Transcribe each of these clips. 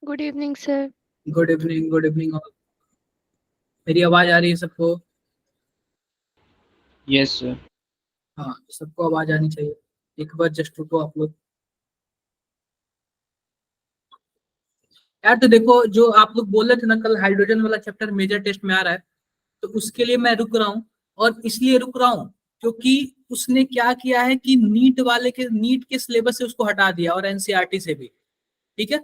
Good evening sir. Good evening, good evening. मेरी आवाज आ रही है सबको? Yes sir. हाँ, सबको आवाज आनी चाहिए। एक बार जस्ट रुको आप लोग। यार तो देखो, जो आप लोग बोल रहे थे ना, कल हाइड्रोजन वाला चैप्टर मेजर टेस्ट में आ रहा है, तो उसके लिए मैं रुक रहा हूँ। और इसलिए रुक रहा हूँ क्योंकि उसने क्या किया है कि नीट के सिलेबस से उसको हटा दिया, और एनसीईआरटी से भी। ठीक है।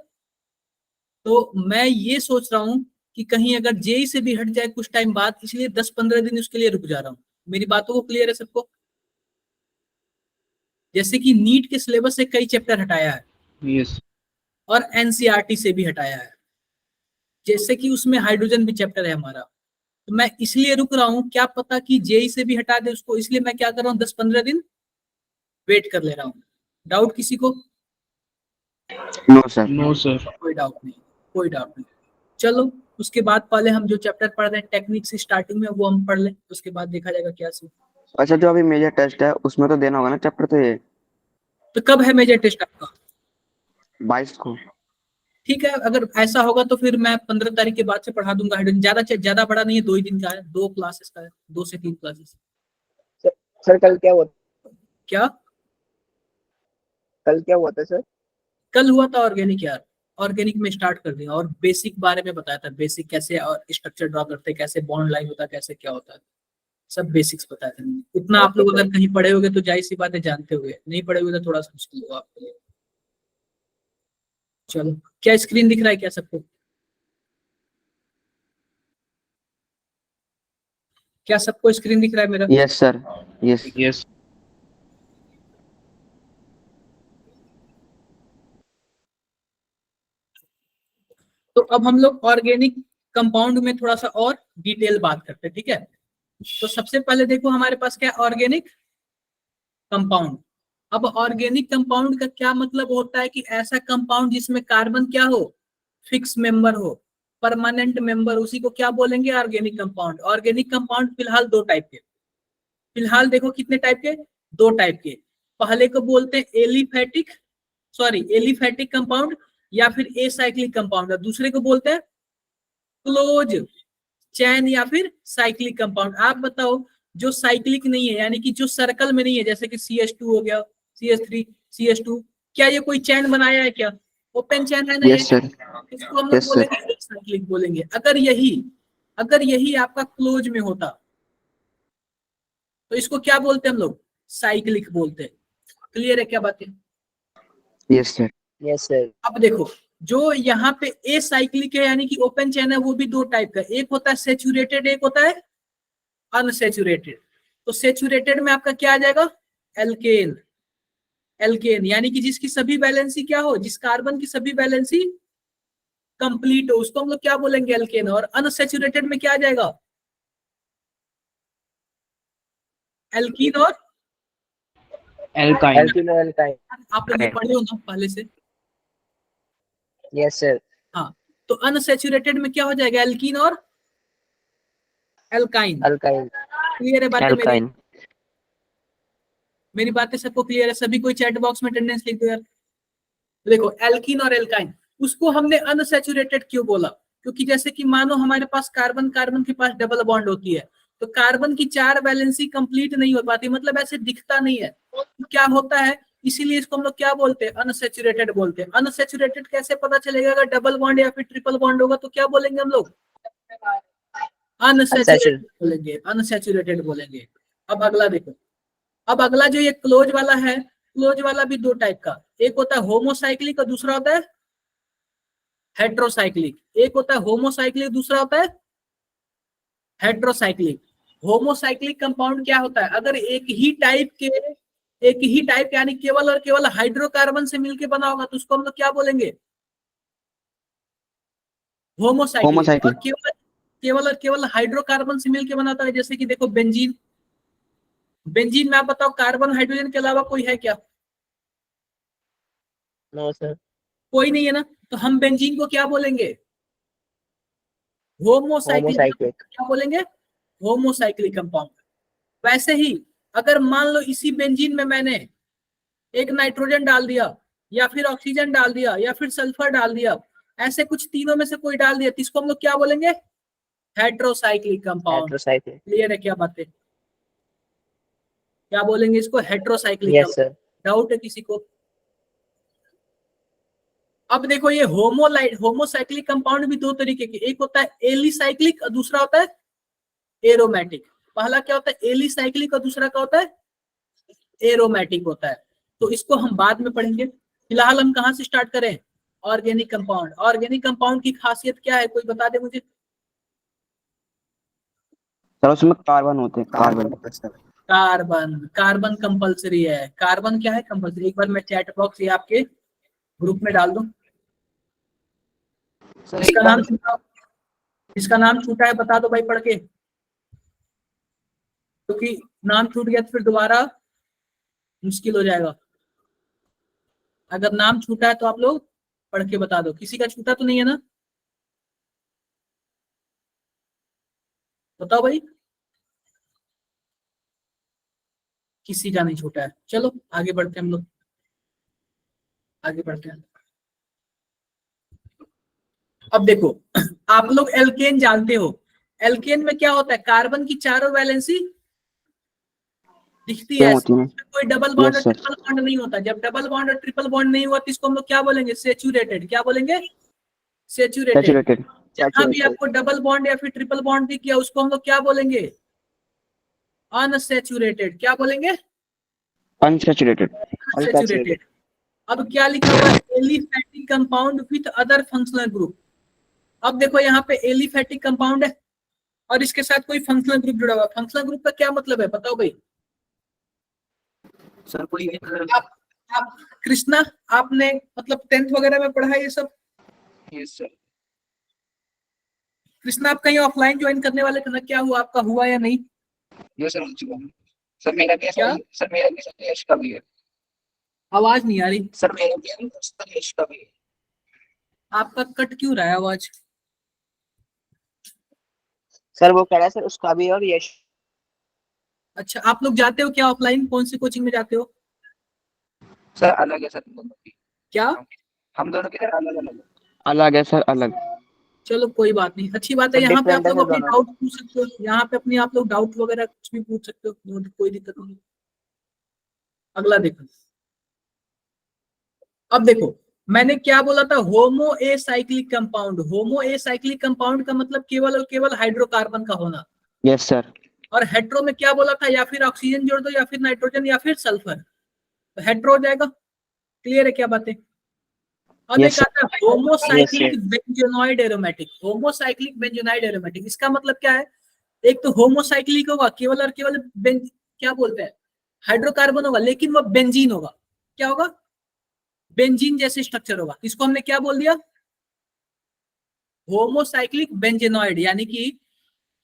तो मैं ये सोच रहा हूँ कि कहीं अगर जेई से भी हट जाए कुछ टाइम बाद, इसलिए 10-15 दिन उसके लिए रुक जा रहा हूँ। मेरी बातों को क्लियर है सबको? जैसे कि नीट के सिलेबस से कई चैप्टर हटाया है, यस। और एनसीईआरटी से भी हटाया है, जैसे कि उसमें हाइड्रोजन भी चैप्टर है हमारा। तो मैं इसलिए रुक रहा हूँ, क्या पता कि जेई से भी हटा दे उसको, इसलिए मैं क्या कर रहा हूँ, 10-15 दिन वेट कर ले रहा हूँ। डाउट किसी को? No sir. No sir. कोई डाउट नहीं, कोई डाउट नहीं। चलो, उसके बाद पहले हम जो चैप्टर पढ़ रहे हैं टेक्निक से स्टार्टिंग में, वो हम पढ़ लें, उसके बाद देखा जाएगा क्या सीन। अच्छा, जो अभी मेजर टेस्ट है उसमें तो देना होगा ना चैप्टर, तो ये तो कब है मेजर टेस्ट आपका? 22 को। ठीक है, अगर ऐसा होगा तो फिर मैं 15 तारीख के बाद से पढ़ा दूंगा हाइड्रोजन। ज्यादा बड़ा नहीं है, 2 ही दिन का है, 2 क्लासेस का है, 2 से 3 क्लासेस। सर कल क्या हुआ? क्या? कल क्या हुआ था सर? कल हुआ था ऑर्गेनिक यार। ऑर्गेनिक में स्टार्ट कर दिया, और बेसिक बारे में बताया था, बेसिक कैसे और स्ट्रक्चर ड्रॉ करते हैं, कैसे बॉन्ड लाइन होता है, कैसे क्या होता है, सब बेसिक्स बताया था मैंने। उतना आप ओके लोग सर। अगर कहीं पढ़े होगे तो जाहिर सी बात है जानते होगे, नहीं पढ़े हुए तो थोड़ा सा मुश्किल होगा आपके लिए। चलो, क्या स्क्रीन दिख रहा है क्या सबको? क्या सबको स्क्रीन दिख रहा है मेरा? Yes sir, yes. यस। तो अब हम लोग ऑर्गेनिक कंपाउंड में थोड़ा सा और डिटेल बात करते हैं, ठीक है? तो सबसे पहले देखो हमारे पास क्या ऑर्गेनिक कंपाउंड। अब ऑर्गेनिक कंपाउंड का क्या मतलब होता है कि ऐसा कंपाउंड जिसमें कार्बन क्या हो, फिक्स मेंबर हो, परमानेंट मेंबर, उसी को क्या बोलेंगे, ऑर्गेनिक कंपाउंड। ऑर्गेनिक कंपाउंड फिलहाल दो टाइप के, फिलहाल देखो कितने टाइप के, दो टाइप के। पहले को बोलते हैं एलिफैटिक कंपाउंड, या फिर एसाइक्लिक कंपाउंड, और दूसरे को बोलते हैं क्लोज चैन या फिर साइक्लिक कंपाउंड। आप बताओ, जो साइक्लिक नहीं है, यानी कि जो सर्कल में नहीं है, जैसे कि CH2 हो गया, CH3, CH2, क्या ये कोई चैन बनाया है क्या? ओपन चैन है ना ये? Yes sir. इसको हम लोग यस सर। बोलेंगे साइक्लिक बोलेंगे। अगर यही आपका क्लोज में होता तो इसको क्या बोलते हैं हम लोग, साइक्लिक बोलते हैं। क्लियर है क्या बातें? Yes sir. Yes sir. अब देखो, जो यहाँ पे ए साइक्लिक है यानी कि ओपन चैन है, वो भी दो टाइप का, एक होता है सेचुरेटेड, एक होता है अनसेचुरेटेड। तो सेचुरेटेड में आपका क्या आ जाएगा, एल्केन। एल्केन यानी कि जिसकी सभी वैलेंसी क्या हो, जिस कार्बन की सभी वैलेंसी कंप्लीट हो, उसको हम लोग क्या बोलेंगे, एल्केन। और अनसेचुरेटेड में क्या आ जाएगा, एल्कीन और एल्काइन। एल्किनो एल्काइन। आप लोग ये पढ़े हो ना पहले से? Yes sir. हाँ, तो अनसेचुरेटेड में क्या हो जाएगा, एल्कीन और एल्काइन। अल्काइन। क्लियर है बातें मेरी? एल्काइन। मेरी बातें सबको क्लियर है? सभी कोई चैट बॉक्स में अटेंडेंस लिख दो यार। देखो, एल्कीन और एल्काइन, उसको हमने अनसैचुरेटेड क्यों बोला? क्योंकि जैसे कि मानो हमारे पास कार्बन कार्बन के पास डबल बॉन्ड होती है, तो कार्बन की 4 वैलेंसी कंप्लीट नहीं हो पाती, मतलब ऐसे दिखता नहीं है, तो क्या होता है, इसीलिए इसको हम लोग क्या बोलते हैं, अनसैचुरेटेड बोलते हैं। अनसैचुरेटेड कैसे पता चलेगा? अगर डबल बॉन्ड या फिर ट्रिपल बॉन्ड होगा तो क्या बोलेंगे हम लोग, अनसैचुरेटेड बोलेंगे, अनसैचुरेटेड बोलेंगे। अब अगला देखो, अब अगला जो ये क्लोज वाला है, क्लोज वाला भी दो टाइप का, एक होता है होमोसाइक्लिक और दूसरा होता है हेट्रोसाइक्लिक। एक होता है होमोसाइक्लिक, दूसरा होता है हेट्रोसाइक्लिक। होमोसाइक्लिक कंपाउंड क्या होता है, अगर एक ही टाइप यानी केवल और केवल हाइड्रोकार्बन से मिलकर बना होगा तो उसको हम लोग क्या बोलेंगे, होमोसाइक्लिक। और होमोसाइक्लिक। केवल केवल और केवल हाइड्रोकार्बन से मिलकर बनाता है, जैसे कि देखो बेंजीन। बेंजीन में आप बताओ, कार्बन हाइड्रोजन के अलावा कोई है क्या? No sir. कोई नहीं है ना, तो हम बेंजीन को क्या बोलेंगे, होमोसाइक्लिक। होमोसाइक्लिक। क्या बोलेंगे, होमोसाइक्लिक कंपाउंड। वैसे ही अगर मान लो इसी बेंजीन में मैंने एक नाइट्रोजन डाल दिया, या फिर ऑक्सीजन डाल दिया, या फिर सल्फर डाल दिया, ऐसे कुछ तीनों में से कोई डाल दिया तो इसको हम लोग क्या बोलेंगे? Heterocyclic compound. हेट्रोसाइक्लिक। क्लियर है क्या बातें? क्या बोलेंगे इसको? Heterocyclic yes compound. Sir. Doubt है किसी को? अब देखो ये होमोसाइक्लिक कंपाउंड भी दो तरीके के, एक होता है एलिसाइक्लिक और दूसरा होता है एरोमेटिक। पहला क्या होता है? एलिसाइक्लिक और दूसरा क्या होता है? एरोमेटिक होता है। तो इसको हम बाद में पढ़ेंगे। फिलहाल हम कहां से स्टार्ट करें? Organic compound. ऑर्गेनिक कंपाउंड की खासियत क्या है, कोई बता दे मुझे। सर उसमें कार्बन होते हैं, कार्बन। कार्बन। कार्बन कंपलसरी है। कार्बन क्या है? कंपलसरी। एक बार मैं चैट बॉक्स या आपके ग्रुप में डाल दूं। इसका नाम छूटा, इसका नाम छूटा है बता दो भाई पढ़ के, क्योंकि नाम छूट गया तो फिर दोबारा मुश्किल हो जाएगा। अगर नाम छूटा है तो आप लोग पढ़ के बता दो। किसी का छूटा तो नहीं है ना? बताओ भाई। किसी का नहीं छूटा है। चलो आगे बढ़ते हैं हम लोग, आगे बढ़ते हैं। अब देखो आप लोग एल्केन जानते हो। एल्केन में क्या होता है? कार्बन की चारों वैलेंसी दिखती है सेम ऐसे। होती है। इसमें कोई डबल बॉन्ड और यस सर। ट्रिपल बॉन्ड नहीं होता। जब डबल बॉन्ड और ट्रिपल बॉन्ड नहीं हुआ तो इसको हम लोग क्या बोलेंगे? सेचुरेटेड। क्या बोलेंगे? सेचुरेटेड। सैचुरेटेड। जहां भी आपको डबल बॉन्ड या फिर ट्रिपल बॉन्ड दिख गया उसको हम लोग क्या बोलेंगे? अनसैचुरेटेड। क्या बोलेंगे? अनसैचुरेटेड। अनसैचुरेटेड। अब क्या लिखा हुआ है? Aliphatic compound with other functional group. अब देखो यहाँ पे एलिफैटिक कंपाउंड है और इसके साथ कोई फंक्शनल ग्रुप जुड़ा हुआ है। फंक्शनल ग्रुप का क्या मतलब है बताओ भाई? सर कोई आप कृष्णा, आपने मतलब 10th वगैरह में पढ़ा है ये सब? Yes sir. कृष्णा आप कहीं ऑफलाइन ज्वाइन करने वाले थे ना, क्या हुआ आपका? हुआ या नहीं? यस सर हो चुका हूँ। सर मेरा क्या? सर मेरा भी सर यश का भी है। आवाज नहीं आ रही। सर मेरा भी है, सर यश का भी है। आपका कट क्यों रहा है आवाज? सर वो कह रहा है सर उसका भी और यश। अच्छा आप लोग जाते हो क्या ऑफलाइन? कौन सी कोचिंग में जाते हो? सर अलग है सर दोनों की। क्या? हम दोनों की सर अलग अलग है। अलग है सर, अलग। चलो कोई बात नहीं, अच्छी बात है। सर यहाँ पे आप डिफरेंट है लोग सर अपनी दोनों। डाउट पूछ सकते हो। यहाँ पे अपनी आप लोग डाउट वगैरह कुछ भी पूछ सकते हो, कोई दिक्कत नहीं। अगला देखो। अब देखो मैंने क्या बोला था? होमो एसाइक्लिक कंपाउंड। होमो एसाइक्लिक कंपाउंड का मतलब केवल और केवल हाइड्रोकार्बन का होना। Yes sir. और हेट्रो में क्या बोला था? या फिर ऑक्सीजन जोड़ दो या फिर नाइट्रोजन या फिर सल्फर, तो हेट्रो हो जाएगा। क्लियर है क्या बातें? अब एक यस आता है homocyclic Yes, benzenoid aromatic. Homocyclic benzenoid aromatic इसका मतलब क्या है? एक तो होमोसाइक्लिक होगा, केवल और केवल क्या बोलते हैं, हाइड्रोकार्बन होगा, लेकिन वो बेंजीन होगा। क्या होगा? बेंजीन जैसे स्ट्रक्चर होगा। इसको हमने क्या बोल दिया? Homocyclic benzenoid. यानी कि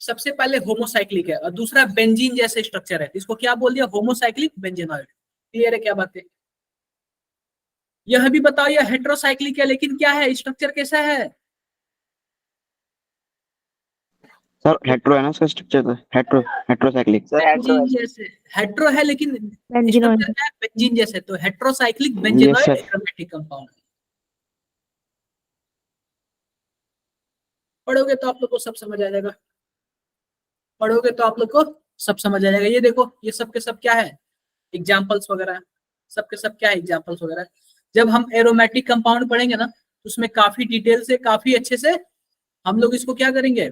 सबसे पहले होमोसाइक्लिक है और दूसरा बेंजीन जैसे स्ट्रक्चर है, इसको क्या बोल दिया? Homocyclic benzenoid. क्लियर है क्या बात है? यह भी बताओ यह हेट्रोसाइक्लिक है, लेकिन क्या है, स्ट्रक्चर कैसा है? सर हेट्रो है ना इसका स्ट्रक्चर, तो हेट्रोसाइक्लिक। सर हेट्रो बेंजीन है। जैसे। हेट्रो है लेकिन बेंजीनॉइड। स्ट्रक्चर क्या है? बेंजीन जैसे। तो heterocyclic yes benzenoid sir. Aromatic compound. पढ़ोगे तो आप लोग को सब समझ आ जाएगा। पढ़ोगे तो आप लोग को सब समझ आ जाएगा। ये देखो ये सब के सब क्या है? एग्जाम्पल्स वगैरह। सब के सब क्या है? एग्जाम्पल्स वगैरह। जब हम एरोमेटिक कंपाउंड पढ़ेंगे ना तो उसमें काफी डिटेल से, काफी अच्छे से हम लोग इसको क्या करेंगे?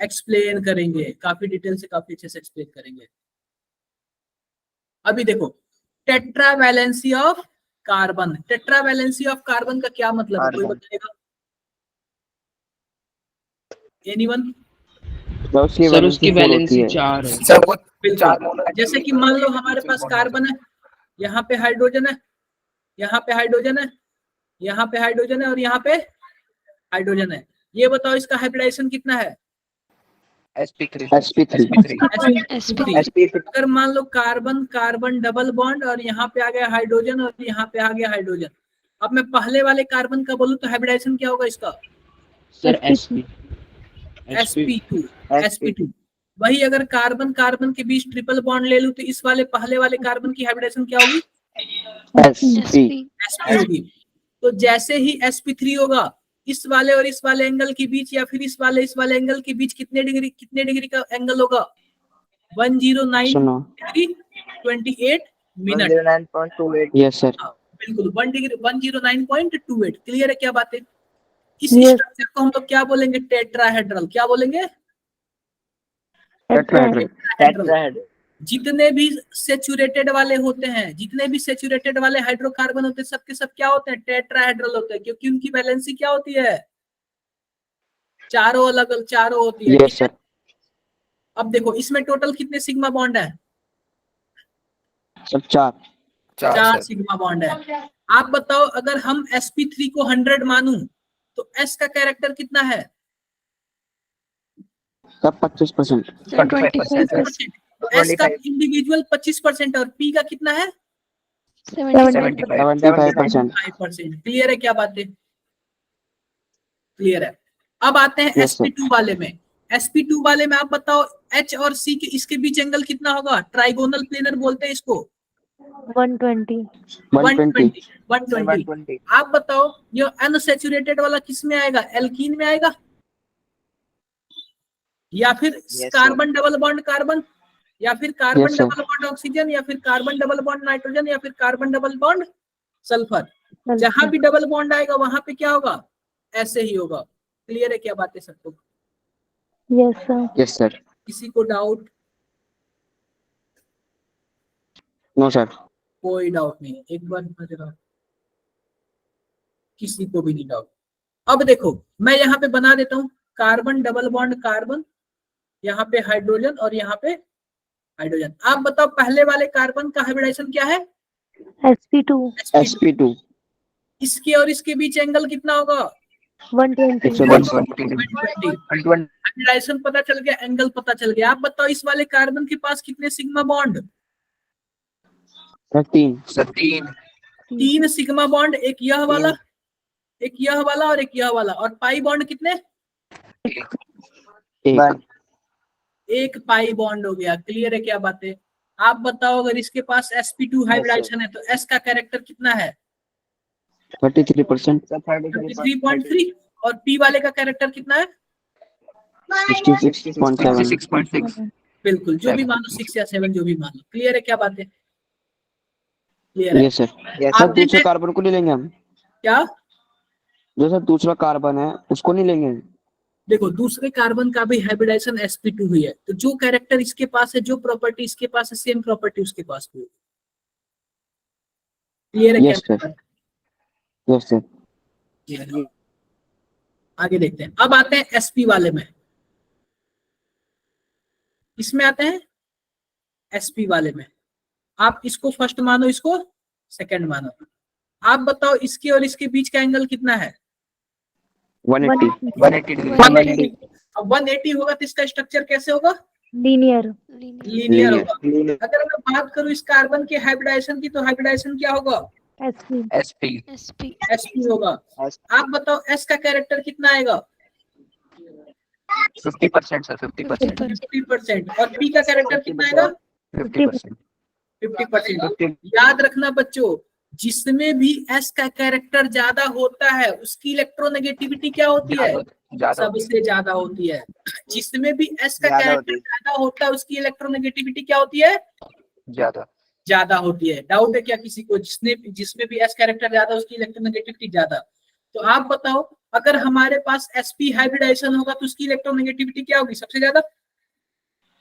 एक्सप्लेन करेंगे। काफी डिटेल से, काफी अच्छे से एक्सप्लेन करेंगे। अभी देखो tetravalency of carbon. Tetravalency of carbon का क्या मतलब है, कोई कार्बन। बताएगा? एनीवन? सर उसकी फोर होती वैलेंसी है। 4 है। सर वो बिल्कुल। जैसे कि मान लो हमारे पास कार्बन है, यहाँ पे हाइड्रोजन है, यहाँ पे हाइड्रोजन है, यहाँ पे हाइड्रोजन है और यहाँ पे हाइड्रोजन है। ये बताओ इसका हाइब्रिडाइजेशन कितना है? sp3 sp3। sp3। अगर मान low carbon carbon double bond और यहाँ पे आ गया हाइड्रोजन और यहाँ पे आ गया हाइड्रोजन। अब मैं पहले वाले कार्बन का बोलूं तो हाइब्रिडाइजेशन क्या होगा इसका? Sir sp sp2। sp2। वही अगर कार्बन कार्बन के बीच ट्रिपल बॉन्ड ले लूं तो इस वाले पहले वाले कार्बन की हाइब्रिडाइजेशन क्या होगी? sp। sp होगी। तो जैसे ही sp3 होगा इस वाले और इस वाले एंगल के बीच या फिर इस वाले एंगल के बीच कितने डिग्री का एंगल होगा? 109 सुनो डिग्री 28 मिनट। 109.28 यस सर हाँ, बिल्कुल 109.28। क्लियर है क्या बात है? इस Yes. स्ट्रक्चर को हम लोग क्या बोलेंगे? टेट्राहेड्रल। क्या बोलेंगे? टेट्राहेड्रल टेट्राहेड्रल जितने भी सेचुरेटेड वाले होते हैं, जितने भी सेचुरेटेड वाले हाइड्रोकार्बन होते हैं, सबके सब क्या होते हैं? टेट्राहेड्रल होते हैं, क्योंकि उनकी वैलेंसी क्या होती है? चारों अलग अलग चारों होती है। यस सर अब देखो इसमें टोटल कितने सिग्मा बॉन्ड है? सर 4 4 सिग्मा बॉन्ड है। आप बताओ अगर हम sp3 को 100 मानूं तो s का कैरेक्टर कितना है? सर 25%। Sir, 25%. s का इंडिविजुअल 25% और p का कितना है? 75%. 75%। 5%। क्लियर है क्या बातें? क्लियर है। अब आते हैं Yes, sir. sp2 वाले में। sp2 वाले में आप बताओ h और c के इसके बीच एंगल कितना होगा? ट्राइगोनल प्लेनर बोलते हैं इसको। 120. 120 120। आप बताओ ये अनसैचुरेटेड वाला किस में आएगा? एल्कीन में आएगा या फिर sir. Carbon double bond carbon, या फिर carbon Yes, sir. Double bond oxygen, या फिर कार्बन डबल बॉन्ड नाइट्रोजन, या फिर कार्बन डबल बॉन्ड सल्फर। जहां भी डबल बॉन्ड आएगा वहां पे क्या होगा? ऐसे ही होगा। क्लियर है क्या बातें सबको? Yes, sir. यस सर किसी को डाउट? नो सर कोई डाउट नहीं। एक बार जरा, किसी को भी नहीं डाउट। अब देखो मैं यहाँ पे बना देता हूँ कार्बन डबल बॉन्ड कार्बन, यहाँ पे हाइड्रोजन और यहाँ पे हाइड्रोजन। आप बताओ पहले वाले कार्बन का हाइब्रिडाइजेशन क्या है? sp2. sp2 इसके और इसके बीच एंगल कितना होगा? 120. 120 हाइब्रिडाइजेशन पता चल गया, एंगल पता चल गया। आप बताओ इस वाले कार्बन के पास कितने सिग्मा बॉन्ड? 13 3 सिग्मा बॉन्ड, एक यह वाला, एक यह वाला और एक यह वाला। और पाई बॉन्ड कितने? 1 एक पाई बॉन्ड हो गया। क्लियर है क्या बातें? आप बताओ अगर इसके पास sp2 हाइब्रिडाइजेशन है तो s का कैरेक्टर कितना है? 33% 33.3। और p वाले का कैरेक्टर कितना है? 66.7 बिल्कुल, जो भी मानो 6 या 7 जो भी मानो। क्लियर है क्या बातें? क्लियर है। यस सर Yes, सर आप दूसरे कार्बन को नहीं लेंगे हम? क्या? जो सर दूसरा कार्बन है उसको नहीं लेंगे? देखो दूसरे कार्बन का भी हाइब्रिडाइजेशन sp2 हुई है, तो जो कैरेक्टर इसके पास है, जो प्रॉपर्टी इसके पास है, सेम प्रॉपर्टी उसके पास भी है। क्लियर है Yes, क्या? sir. यस सर आगे देखते हैं। अब आते हैं sp वाले में। इसमें आते हैं sp वाले में। आप इसको फर्स्ट मानो, इसको सेकंड मानो। आप बताओ इसके और इसके बीच का एंगल कितना है? 180 180. अब 180 होगा तो इसका स्ट्रक्चर कैसे होगा? Linear. लीनियर होगा। अगर मैं बात करूं इस कार्बन के हाइब्रिडाइजेशन की, तो हाइब्रिडाइजेशन क्या होगा? sp. sp होगा। आप बताओ s का कैरेक्टर कितना आएगा? 50% सर 50% 50%। और p का कैरेक्टर कितना आएगा? 50%। 50%। याद रखना बच्चों, जिसमें भी s का कैरेक्टर ज्यादा होता है उसकी इलेक्ट्रोनेगेटिविटी क्या होती है? सबसे ज्यादा होती है। जिसमें भी s का ज्यादा कैरेक्टर होती है। ज्यादा होता है उसकी इलेक्ट्रोनेगेटिविटी क्या होती है? ज्यादा होती है। डाउट है क्या किसी को? जिसमें भी s कैरेक्टर ज्यादा उसकी इलेक्ट्रोनेगेटिविटी ज्यादा। तो आप बताओ अगर हमारे पास sp हाइब्रिडाइजेशन होगा तो उसकी इलेक्ट्रोनेगेटिविटी क्या होगी? सबसे ज्यादा।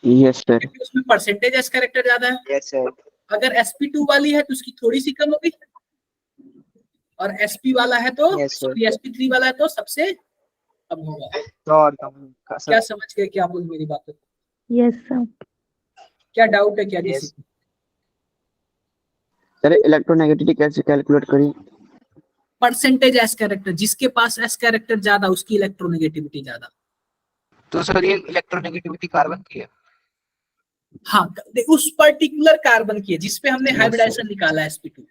यस सर क्योंकि उसमें परसेंटेज s कैरेक्टर ज्यादा है। Yes, sir. अगर sp2 वाली है तो उसकी थोड़ी सी कम होगी, और sp वाला है तो Yes, sir. sp3 वाला है तो सबसे कम होगा। तो और कम का क्या सर। समझ गए क्या बोल मेरी बात? Yes, sir. क्या डाउट है क्या Yes. किसी को? सर इलेक्ट्रोनेगेटिविटी कैसे कैलकुलेट करी? परसेंटेज एस कैरेक्टर, जिसके पास एस कैरेक्टर ज्यादा उसकी इलेक्ट्रोनेगेटिविटी ज्यादा। तो सर ये इलेक्ट्रोनेगेटिविटी कार्बन की है। हाँ, उस पर्टिकुलर कार्बन की है जिसपे हमने Yes, हाइब्रिडाइजेशन निकाला sp2,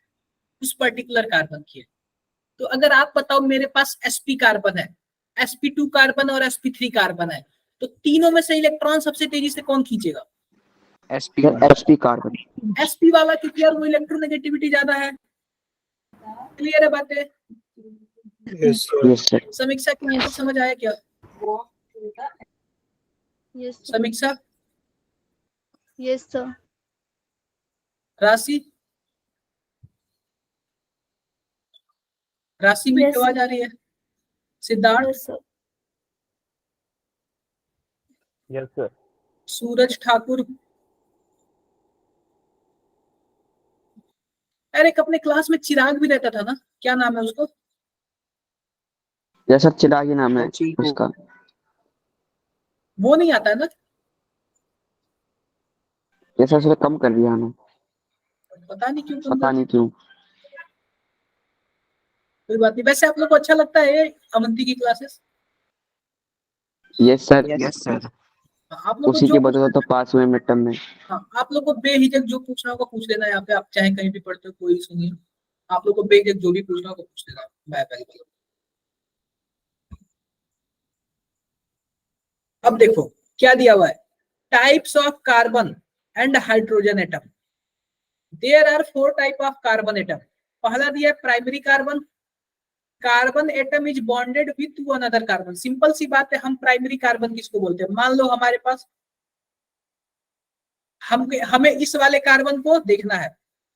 उस पर्टिकुलर कार्बन की है। तो अगर आप बताओ मेरे पास sp कार्बन है, sp2 कार्बन और sp3 कार्बन है, तो तीनों में से इलेक्ट्रॉन सबसे तेजी से कौन खींचेगा? sp sir sp carbon sp वाला, क्योंकि यार वो इलेक्ट्रोनेगेटिविटी ज्यादा है। क्लियर है बातें? Yes, sir. समीक्षा की कुछ समझ आया क्या? Yes, sir. समीक्षा, Yes, sir. राशि, राशि में Yes, आवाज sir. आ रही है? Siddharth, Yes, sir. Yes, sir. सूरज ठाकुर, अरे एक अपने क्लास में चिराग भी रहता था ना, क्या नाम है उसको? ये सर चिराग ही नाम है चीकू। उसका। वो नहीं आता है ना? ये सर उसने कम कर दिया हमें, पता नहीं क्यों, पता नहीं क्यों। कोई बात नहीं। वैसे आप लोग को अच्छा लगता है ये अवंती की classes? Yes sir, yes sir. आप लोग को उसी जो की वजह से तो पास हुए मिड टर्म में। हाँ, आप लोग को बेहिचक जो पूछना होगा पूछ लेना। यहाँ पे आप चाहे कहीं भी पढ़ते हो, कोई सुनिए, आप लोग को बेहिचक जो भी पूछना होगा पूछ लेना। मैं अवेलेबल हूँ। अब देखो क्या दिया हुआ है, types of carbon and hydrogen atom. There are 4 type of carbon atom. पहला दिया है primary carbon. Carbon atom is bonded with one other carbon. Simple सी बात है, हम प्राइमरी कार्बन किसको बोलते हैं? मान लो हमारे पास, हमें इस वाले कार्बन को देखना है।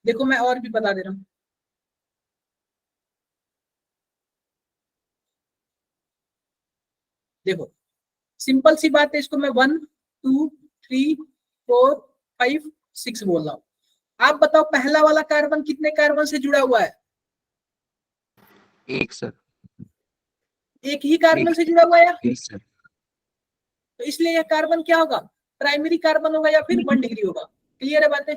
देखो मैं और भी बता दे रहा हूं। देखो सिंपल सी बात है, इसको मैं 1 2 3 4 5 6 बोल रहा हूं। आप बताओ पहला वाला कार्बन कितने कार्बन से जुड़ा हुआ है? एक सर। एक ही कार्बन से जुड़ा हुआ है यार। Yes sir. तो इसलिए यह कार्बन क्या होगा? प्राइमरी कार्बन होगा या फिर 1 डिग्री होगा। क्लियर है बातें?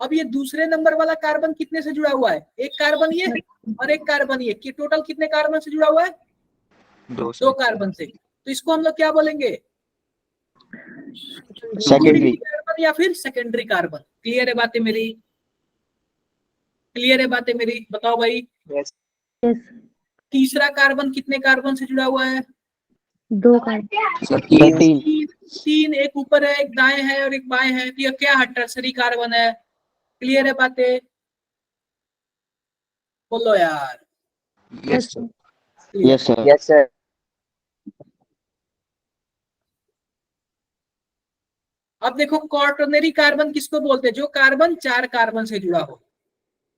अब ये दूसरे नंबर वाला कार्बन कितने से जुड़ा हुआ है? एक कार्बन ये और एक कार्बन ये, कि टोटल कितने कार्बन से जुड़ा हुआ है? 2 कार्बन से। तो इसको हम लोग क्या बोलेंगे? सेकेंडरी कार्बन या फिर सेकेंडरी कार्बन। क्लियर है बातें मेरी? क्लियर है बातें मेरी? बताओ भाई। Yes. यस तीसरा कार्बन कितने कार्बन से जुड़ा हुआ है? 2 कार्बन। Sir sir 3। तीन, एक ऊपर है, एक दाएं है और एक बाएं है। तो यह क्या है? टर्सरी कार्बन है। क्लियर है बातें? बोलो यार। Yes sir. Yes sir. Yes, sir. अब देखो क्वार्टरनरी कार्बन किसको बोलते हैं? जो कार्बन 4 कार्बन से जुड़ा हो।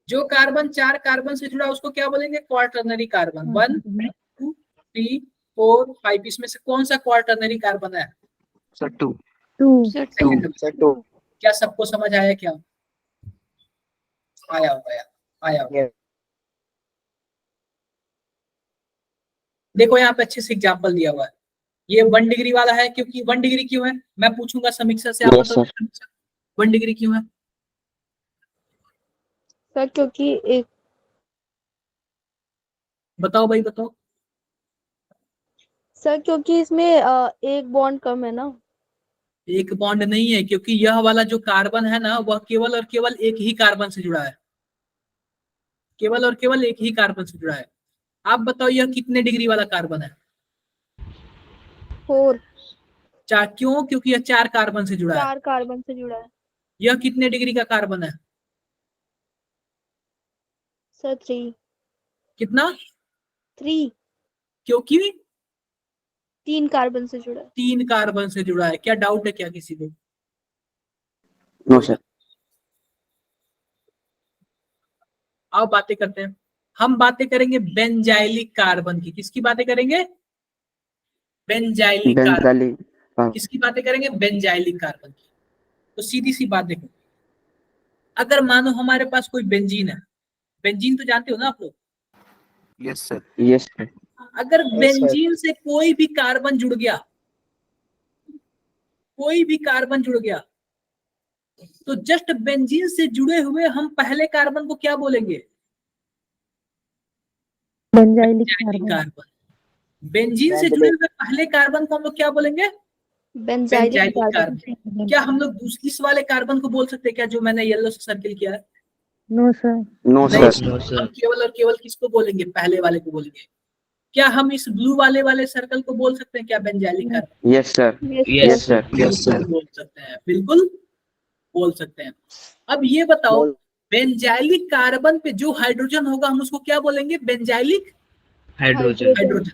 जो कार्बन 4 कार्बन से जुड़ा उसको क्या बोलेंगे? Quaternary carbon. 1 2 3 4 5। इसमें से कौन सा क्वार्टरनरी कार्बन है? सर 2। 2 Sir, Second. Sir, 2. क्या सबको समझ आया क्या? आया होगा यार, आया होगा। Yes. देखो यहाँ पे अच्छे से एग्जांपल दिया हुआ है। ये 1 डिग्री वाला है, क्योंकि 1 डिग्री क्यों है मैं पूछूंगा समीक्षा से। आप Yes, बताओ sir. 1 डिग्री क्यों है? sir, क्योंकि एक बताओ भाई बताओ। सर क्योंकि इसमें एक बॉन्ड कम है ना। एक बॉन्ड नहीं है, क्योंकि यह वाला जो कार्बन है ना, वह केवल और केवल एक ही कार्बन से जुड़ा है। केवल और केवल एक ही कार्बन से जुड़ा है। आप बताओ यह कितने डिग्री वाला कार्बन है? 4 4। क्यों? क्योंकि यह 4 कार्बन से जुड़ा है। 4 कार्बन से जुड़ा है। यह कितने डिग्री का कार्बन है? सर 3 कितना? 3 क्योंकि 3 कार्बन से जुड़ा है। 3 कार्बन से जुड़ा है। क्या डाउट है क्या किसी को? No sir. आओ बातें करते हैं। हम बातें करेंगे बेंजाइलिक कार्बन की। किसकी बातें करेंगे? Benzylic carbon. बेंजाइलिक। किसकी बातें करेंगे? बेंजाइलिक कार्बन की। तो सीधी सी बात देखो, अगर मानो हमारे पास कोई बेंजीन है। बेंजीन तो जानते हो ना आप लोग? Yes sir. Yes sir. अगर sir. बेंजीन से कोई भी कार्बन जुड़ गया, कोई भी कार्बन जुड़ गया, तो जस्ट बेंजीन से जुड़े हुए हम पहले कार्बन को क्या बोलेंगे? Benzylic benzylic carbon. Carbon. Benzene से जुड़े हुए पहले कार्बन को हम लोग क्या बोलेंगे? Benzylic benzylic carbon. कार्बन। क्या हम लोग इस वाले कार्बन को बोल सकते हैं क्या, जो मैंने येलो से सर्किल किया है? No sir. नो नहीं, सर। हम केवल और केवल किसको बोलेंगे? पहले वाले को बोलेंगे। क्या हम इस ब्लू वाले सर्कल को बोल सकते हैं क्या benzylic carbon? Yes sir. Yes sir. Yes sir. बोल सकते हैं, बिल्कुल बोल सकते हैं। अब ये बताओ, बोल- बेंजाइलिक कार्बन पे जो हाइड्रोजन होगा हम उसको क्या बोलेंगे? Benzylic hydrogen. Hydrogen.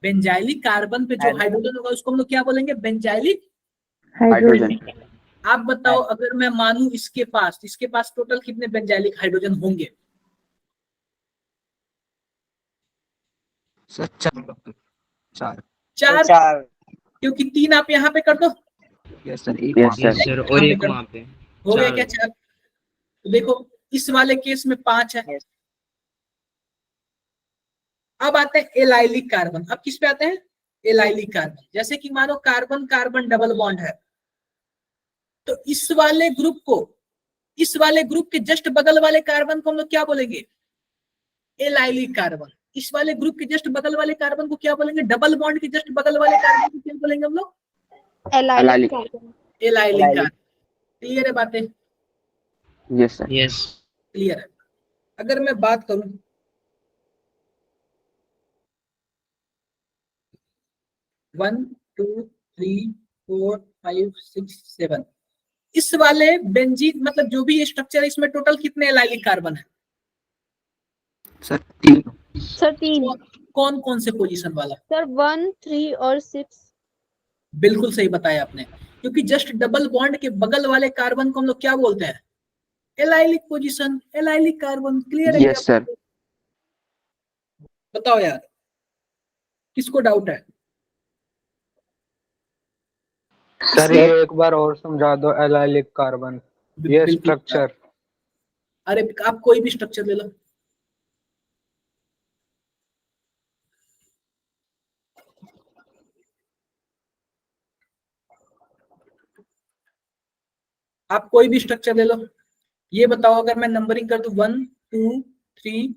Benzylic carbon पे जो हाइड्रोजन होगा उसको हम लोग क्या बोलेंगे? बेंजाइलिक। हाइड्रोजन। आप बताओ, अगर मैं मानूं इसके पास टोटल कितने बेंजाइलिक हाइड्रोजन होंगे? सर 4 चार, क्योंकि 3 आप यहाँ पे कर दो। यस सर, एक Yes, वहाँ पे यस सर, और एक वहाँ पे। हो गया चार। क्या? 4। तो देखो इस वाले केस में 5 है। अब आते हैं एलाइलिक कार्बन। अब किस पे आते हैं? Allylic carbon. जैसे कि मानो कार्बन कार्बन डबल बॉन्ड है, तो इस वाले ग्रुप के जस्ट बगल वाले कार्बन को हम लोग क्या बोलेंगे? Allylic carbon. इस वाले ग्रुप के जस्ट बगल वाले कार्बन को क्या बोलेंगे? डबल बॉन्ड के जस्ट बगल वाले कार्बन को क्या बोलेंगे हम लोग? Allylic carbon. Allylic carbon. Clear है बातें? Yes, sir. यस। क्लियर है। अगर मैं बात करूं one two three four five six seven, इस वाले बेंजीन मतलब जो भी स्ट्रक्चर है इसमें टोटल कितने एलाइलिक कार्बन है? सर 3। सर 3। कौन कौन से पोजीशन वाला? सर 1, 3 और 6। बिल्कुल सही बताया आपने, क्योंकि जस्ट डबल बॉन्ड के बगल वाले कार्बन को हम लोग क्या बोलते हैं? Allylic position, allylic carbon. Clear है? Yes, sir. बताओ यार, किसको डाउट है? सर ये एक बार और समझा दो, एलाइलिक कार्बन ये बिल्कुल। स्ट्रक्चर। अरे आप कोई भी स्ट्रक्चर ले लो। आप कोई भी स्ट्रक्चर ले लो, ये बताओ अगर मैं नंबरिंग कर दूं 1 2 3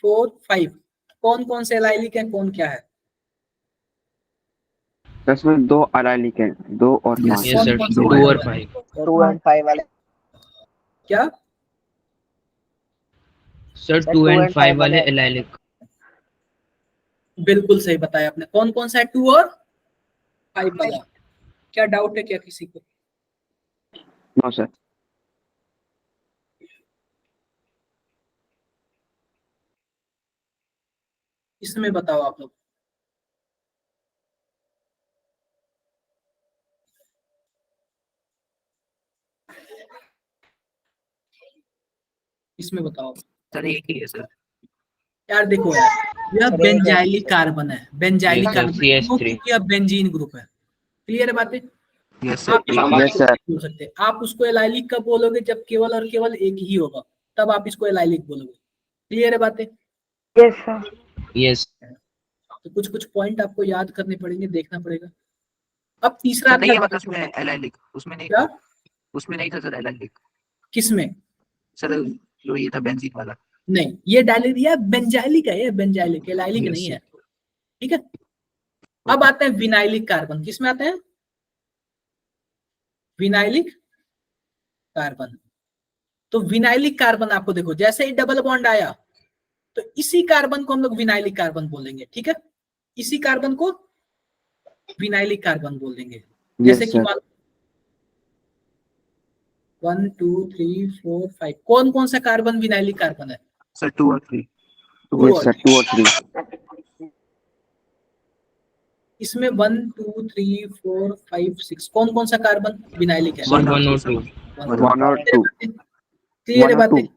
4 5, कौन कौन से एलाइलिक हैं, कौन क्या है? तो इसमें 2 एलाइलिक हैं, 2 और 5। यस सर, कौन-कौन से 2 और वाले? 5। 2 and 5 वाले। क्या सर 2 and 5 वाले एलाइलिक। बिल्कुल सही बताया आपने। कौन कौन सा है 2 और 5 वाला? क्या डाउट है क्या किसी को? No, sir. इसमें बताओ आप लोग। इसमें बताओ सर एक ही है सर। यार। देखो यार, यह बेंजाइलिक कार्बन है, benzylic Yes, sir, carbon CH3। क्योंकि यह बेंजीन ग्रुप है। क्लियर है बातें? यस आप सर। Yes, sir. बोल सकते हैं, आप उसको एलाइलिक कब बोलोगे? जब केवल और केवल एक ही होगा, तब आप इसको एलाइलिक बोलोगे। क्लियर है बातें? Yes sir. यस। तो कुछ कुछ पॉइंट आपको याद करने पड़ेंगे, देखना पड़ेगा। अब तीसरा नहीं है था मतलब उसमें एलाइलिक, उसमें नहीं क्या? था, उसमें नहीं था सर एलाइलिक। किसमें? सर जो ये था बेंजीन वाला। नहीं, ये डायलिरिया बेंजाइलिक है, ये बेंजाइलिक, एलाइलिक Yes, नहीं sir. है। ठीक है। अब आते हैं विनाइलिक कार्बन। किसमें आते हैं? Vinylic carbon. तो विनाइलिक कार्बन आपको देखो, जैसे ही डबल बॉन्ड आया तो इसी कार्बन को हम लोग विनाइलिक कार्बन बोलेंगे। ठीक है, इसी कार्बन को विनाइलिक कार्बन बोल देंगे। जैसे Yes, कि sir. मान 1 2 3 4 5, कौन कौन सा कार्बन विनाइलिक कार्बन है? सर 2 और 3। Yes, sir. 2 और 3. इसमें 1 2 3 4 5 6, कौन कौन सा कार्बन विनाइलिक है? 1 और 2। 1 और 2. क्लियर है 1 और बातें? 2.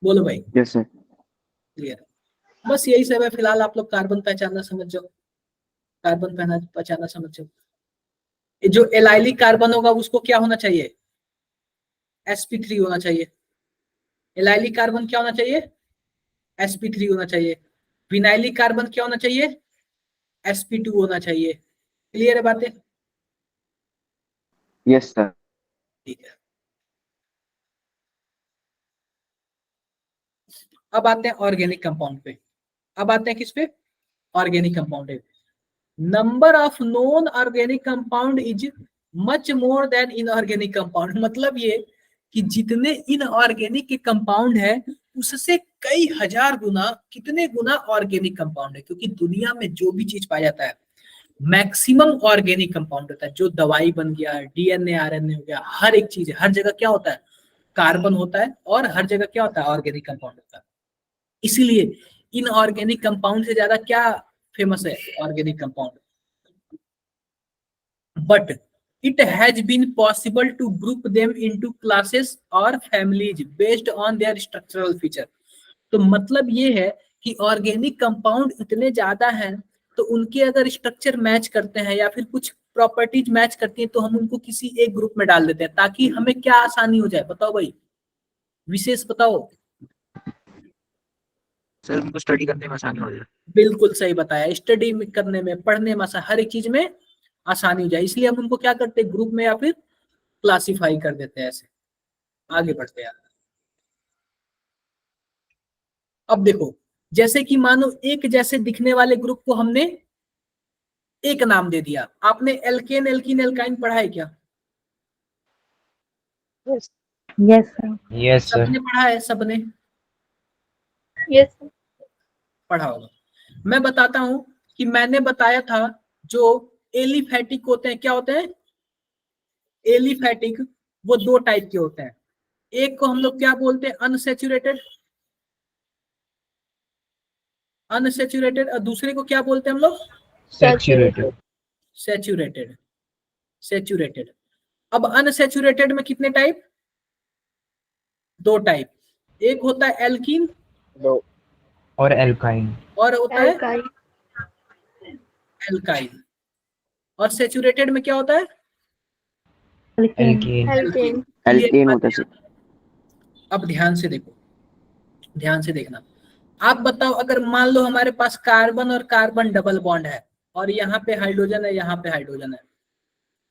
बोलो भाई। Yes, sir. क्लियर। बस यही सब है फिलहाल। आप लोग कार्बन पहचानना समझ जाओ, कार्बन पहचानना समझ जाओ। जो एलाइलिक कार्बन होगा उसको क्या होना चाहिए? sp3 होना चाहिए। एलाइलिक कार्बन क्या होना चाहिए? sp3 होना चाहिए। विनाइलिक कार्बन क्या होना चाहिए? sp2 होना चाहिए। क्लियर है बातें? Yes, sir. ठीक है। अब आते हैं ऑर्गेनिक कंपाउंड पे। अब आते हैं किस पे? ऑर्गेनिक कंपाउंड पे। Number of non organic compound is much more than inorganic compound. मतलब ये कि जितने इनऑर्गेनिक के कंपाउंड है उससे कई हजार गुना, कितने गुना ऑर्गेनिक कंपाउंड है। क्योंकि दुनिया में जो भी चीज पाया जाता है मैक्सिमम ऑर्गेनिक कंपाउंड होता है। जो दवाई बन गया, डीएनए आरएनए हो गया, हर एक चीज है, हर जगह क्या होता है? कार्बन होता है, और हर जगह क्या होता है? ऑर्गेनिक कंपाउंड होता है। इसीलिए इनऑर्गेनिक कंपाउंड से ज्यादा क्या फेमस है? Organic compound. But it has been possible to group them into classes or families based on their structural feature। तो मतलब ये है कि ऑर्गेनिक कंपाउंड इतने ज्यादा हैं तो उनके अगर स्ट्रक्चर मैच करते हैं या फिर कुछ प्रॉपर्टीज मैच करती हैं तो हम उनको किसी एक ग्रुप में डाल देते हैं ताकि हमें क्या आसानी हो जाए। बताओ भाई, विशेष बताओ। सर उनको स्टडी करने में आसानी हो जाए। बिल्कुल सही बताया, स्टडी करने में, पढ़ने में, हर एक चीज में आसानी हो जाए, इसलिए हम उनको क्या करते हैं, ग्रुप में या फिर क्लासिफाई कर देते हैं। ऐसे आगे बढ़ते हैं। अब देखो, जैसे कि मानो एक जैसे दिखने वाले ग्रुप को हमने एक नाम दे दिया। आपने एल्केन, एल्कीन, एल्काइन पढ़ा है क्या? Yes, sir. Yes sir. सबने पढ़ा है? सबने Yes, sir. पढ़ा होगा। मैं बताता हूं कि मैंने बताया था जो एलिफैटिक होते हैं, क्या होते हैं एलिफैटिक, वो दो टाइप के होते हैं। एक को हम लोग क्या बोलते हैं, अनसैचुरेटेड, अनसैचुरेटेड, और दूसरे को क्या बोलते हैं हम लोग, Saturated. Saturated, saturated. अब अनसैचुरेटेड में कितने टाइप, दो टाइप, एक होता है एल्कीन और alkyne. और होता है Alkyne. एल्काइन। और सैचुरेटेड में क्या होता है, Alkane. Alkane. एल्केन होता है सर। अब ध्यान से देखो, ध्यान से देखना। आप बताओ, अगर मान लो हमारे पास कार्बन और कार्बन डबल बॉन्ड है और यहाँ पे हाइड्रोजन है, यहाँ पे हाइड्रोजन है,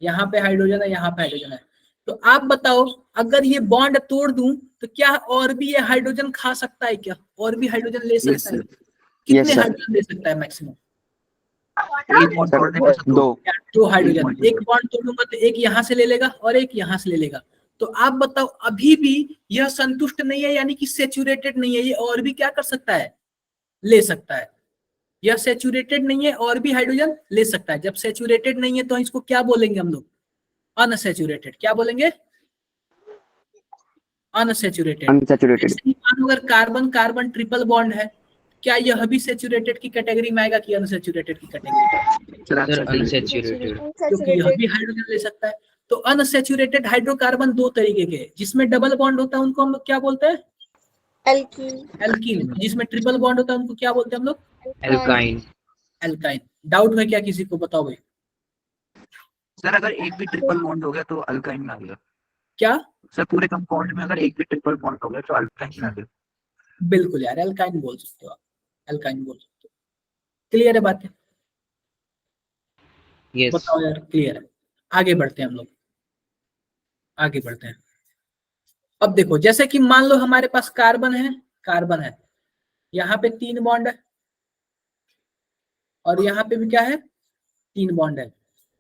यहाँ पे हाइड्रोजन है, यहाँ पे हाइड्रोजन है, तो आप बताओ अगर ये बॉन्ड तोड़ दूं तो क्या और भी ये हाइड्रोजन खा सकता है क्या? और भी हाइड्रोजन ले Yes, सकता है? sir. कितने Yes, sir. हाइड्रोजन ले सकता है मैक्सिमम? एक बॉन्ड तोड़ने पर दो। दो हाइड्रोजन। bond। एक बॉन्ड तोड़ूंगा तो एक यहाँ से ले लेगा और एक यहाँ से ले लेगा। तो आप बताओ, अभी भी यह संतुष्ट नहीं है, यानी कि सैचुरेटेड नहीं है, ये और भी क्या कर सकता है, ले सकता है। यह सैचुरेटेड नहीं है और भी हाइड्रोजन ले सकता है। जब सैचुरेटेड नहीं है तो इसको क्या बोलेंगे हम लोग, अनसैचुरेटेड। क्या बोलेंगे, अनसैचुरेटेड। अनसैचुरेटेड। अगर कार्बन कार्बन ट्रिपल बॉन्ड है, क्या यह भी सैचुरेटेड की कैटेगरी में आएगा कि अनसैचुरेटेड की category? Sir Sir unsaturated। unsaturated. क्योंकि यह भी हाइड्रोजन ले सकता है। तो अनसैचुरेटेड हाइड्रोकार्बन दो तरीके के हैं, जिसमें डबल बॉन्ड होता है उनको हम लोग क्या बोलते हैं, Alkene. एल्कीन। जिसमें ट्रिपल बॉन्ड होता है उनको क्या बोलते हैं हम लोग, Alkyne. एल्काइन। डाउट है क्या किसी को? बताओ भाई। सर अगर एक भी ट्रिपल बॉन्ड हो गया तो अल्काइन में आ गया। क्या? सर पूरे कंपाउंड में अगर एक भी ट्रिपल बॉन्ड हो गया तो अल्काइन में आ गया। बिल्कुल यार, एल्काइन बोल सकते हो आप, एल्काइन बोल सकते हो। क्लियर है बात? Yes. बताओ यार, क्लियर है? आगे बढ़ते हैं हम लोग, आगे बढ़ते हैं। अब देखो, जैसे कि मान लो हमारे पास कार्बन है, कार्बन है, यहाँ पे 3 बॉन्ड है और यहाँ पे भी क्या है, 3 बॉन्ड है।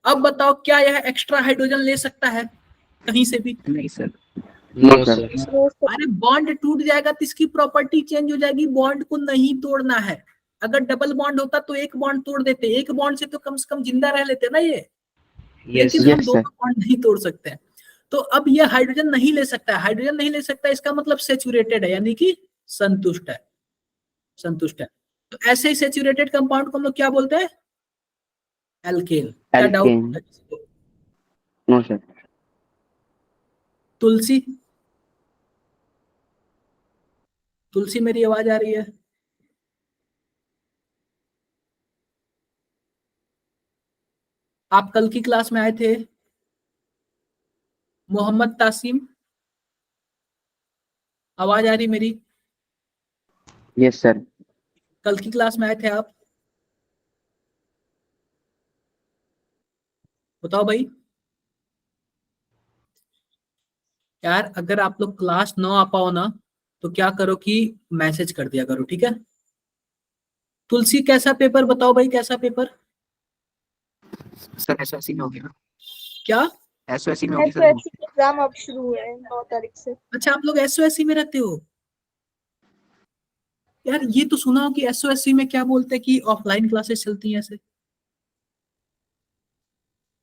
अब बताओ, क्या यह एक्स्ट्रा हाइड्रोजन ले सकता है कहीं से भी? नहीं sir. No No, sir. sir. No, sir. अरे बॉन्ड टूट जाएगा तो इसकी प्रॉपर्टी चेंज हो जाएगी, बॉन्ड को नहीं तोड़ना है। अगर डबल बॉन्ड होता तो एक बॉन्ड तोड़ देते, एक बॉन्ड से तो कम से कम जिंदा रह लेते ना ये। Yes. लेकिन हम Yes, दोनों sir. बॉन्ड नहीं तोड़ सकते हैं। तो अब ये हाइड्रोजन नहीं ले सकता है, हाइड्रोजन नहीं ले सकता, इसका मतलब सैचुरेटेड है, यानी कि संतुष्ट है, संतुष्ट है। तो ऐसे ही सैचुरेटेड कंपाउंड को हम लोग क्या बोलते हैं, एल्केन। क्या डाउट Alkane. है किसी को? No sir. तुलसी, तुलसी मेरी आवाज आ रही है? आप कल की क्लास में आए थे, मोहम्मद तासिम, आवाज आ रही मेरी? Yes sir. कल की क्लास में आए थे आप? बताओ भाई। यार अगर आप लोग क्लास ना आ पाओ ना तो क्या करो कि मैसेज कर दिया करो, ठीक है? तुलसी कैसा पेपर, बताओ भाई, कैसा पेपर? सर एसओएससी में हो गया। क्या? एसओएससी में हो गया सर। SOSC एग्जाम अब शुरू है 9 तारीख से। अच्छा, आप लोग एसओएससी में रहते हो? यार ये तो सुना हो कि एसओएससी में क्या बोलते हैं कि ऑफलाइन क्लासेस चलती हैं। ऐसे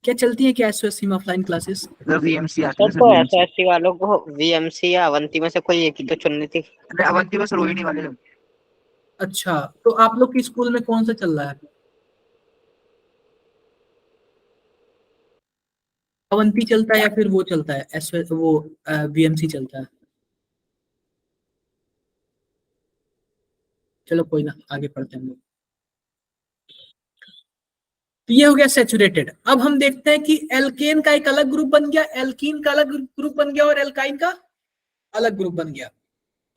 क्या चलती है क्या एसओएससी में ऑफलाइन क्लासेस? सर वीएमसी आती है सर सर। तो VMC। एसओएससी वालों को वीएमसी या अवंती में से कोई एक ही तो चुननी थी। अरे अवंती बस रोहिणी वाले। अच्छा, तो आप लोग के स्कूल में कौन सा चल रहा है? अवंती चलता है या फिर वो चलता है वो बीएमसी चलता है? चलो कोई ना, आगे पढ़ते हैं हम लोग। तो ये हो गया सैचुरेटेड। अब हम देखते हैं कि एल्केन का एक अलग ग्रुप बन गया, एल्कीन का अलग ग्रुप बन गया और एल्काइन का अलग ग्रुप बन गया।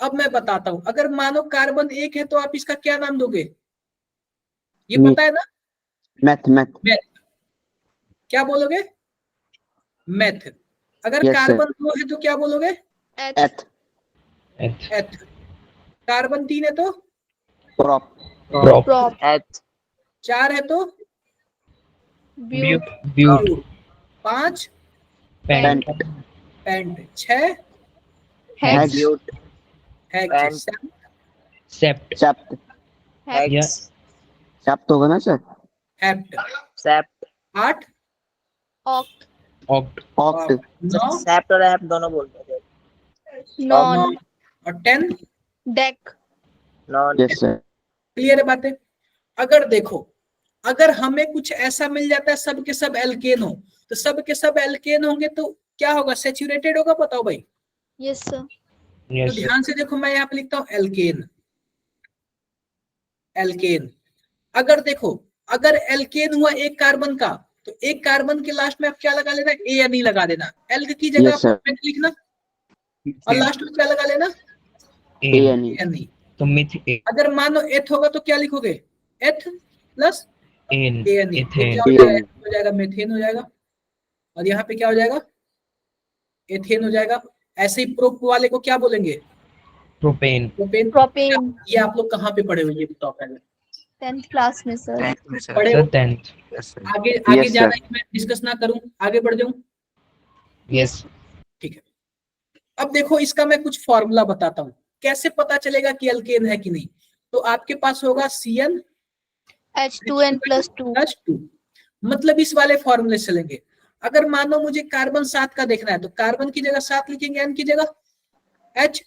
अब मैं बताता हूं, अगर मानो कार्बन एक है तो आप इसका क्या नाम दोगे? ये पता है ना? Math math. मैथ। क्या बोलोगे? मैथ। अगर Yes, sir. कार्बन दो है तो क्या बोलोगे? एच एथ एथ एथ। कार्बन 3 है तो? प्रॉप प्रॉप प्रॉप एच 4 है तो? But but 5 pent pent. 6 hex but hex. Pent sept sept hex sept होगा ना sir? Hept. Sept 8 oct oct oct 9 sept और एप दोनों बोलते हैं। नॉन और 10। Dec non yes sir. Clear है बातें? अगर देखो, अगर हमें कुछ ऐसा मिल जाता है सब के सब एल्केन हो, तो सब के सब एल्केन होंगे तो क्या होगा? सैचुरेटेड होगा। बताओ भाई। यस सर तो यस ध्यान से देखो, मैं यहाँ पे लिखता हूँ एल्केन। एल्केन। अगर देखो, अगर एल्केन हुआ एक कार्बन का, तो एक कार्बन के लास्ट में आप क्या लगा लेना? ए या नहीं लगा देना। एल की जगह Yes, sir. आप लिखना और लास्ट में क्या लगा लेना? ए एन एन ई या नहीं। तो मिथ अगर मानो एथ होगा तो क्या लिखोगे? Eth plus n a n e. Ethane क्या हो जाएगा? हो जाएगा मेथेन हो जाएगा। और यहाँ पे क्या हो जाएगा? एथेन हो जाएगा। ऐसे ही प्रोप वाले को क्या बोलेंगे? Propane propane. प्रोपेन ये आप लोग कहाँ पे पढ़े हुए? ये बताओ पहले। 10th क्लास में सर टेंथ में सर। पढ़े सर हो? 10th yes sir. आगे आगे Yes, ज्यादा sir. मैं डिस्कस ना करूं, आगे बढ़ जाऊं। यस ठीक है। अब देखो, इसका मैं कुछ फॉर्मूला बताता हूं, कैसे पता चलेगा कि अल्केन है कि नहीं। तो आपके पास होगा CN H2N + 2 प्लस 2। मतलब इस वाले फॉर्मूले से चलेंगे। अगर मानो मुझे कार्बन 7 का देखना है तो कार्बन की जगह 7 लिखेंगे, N की जगह H,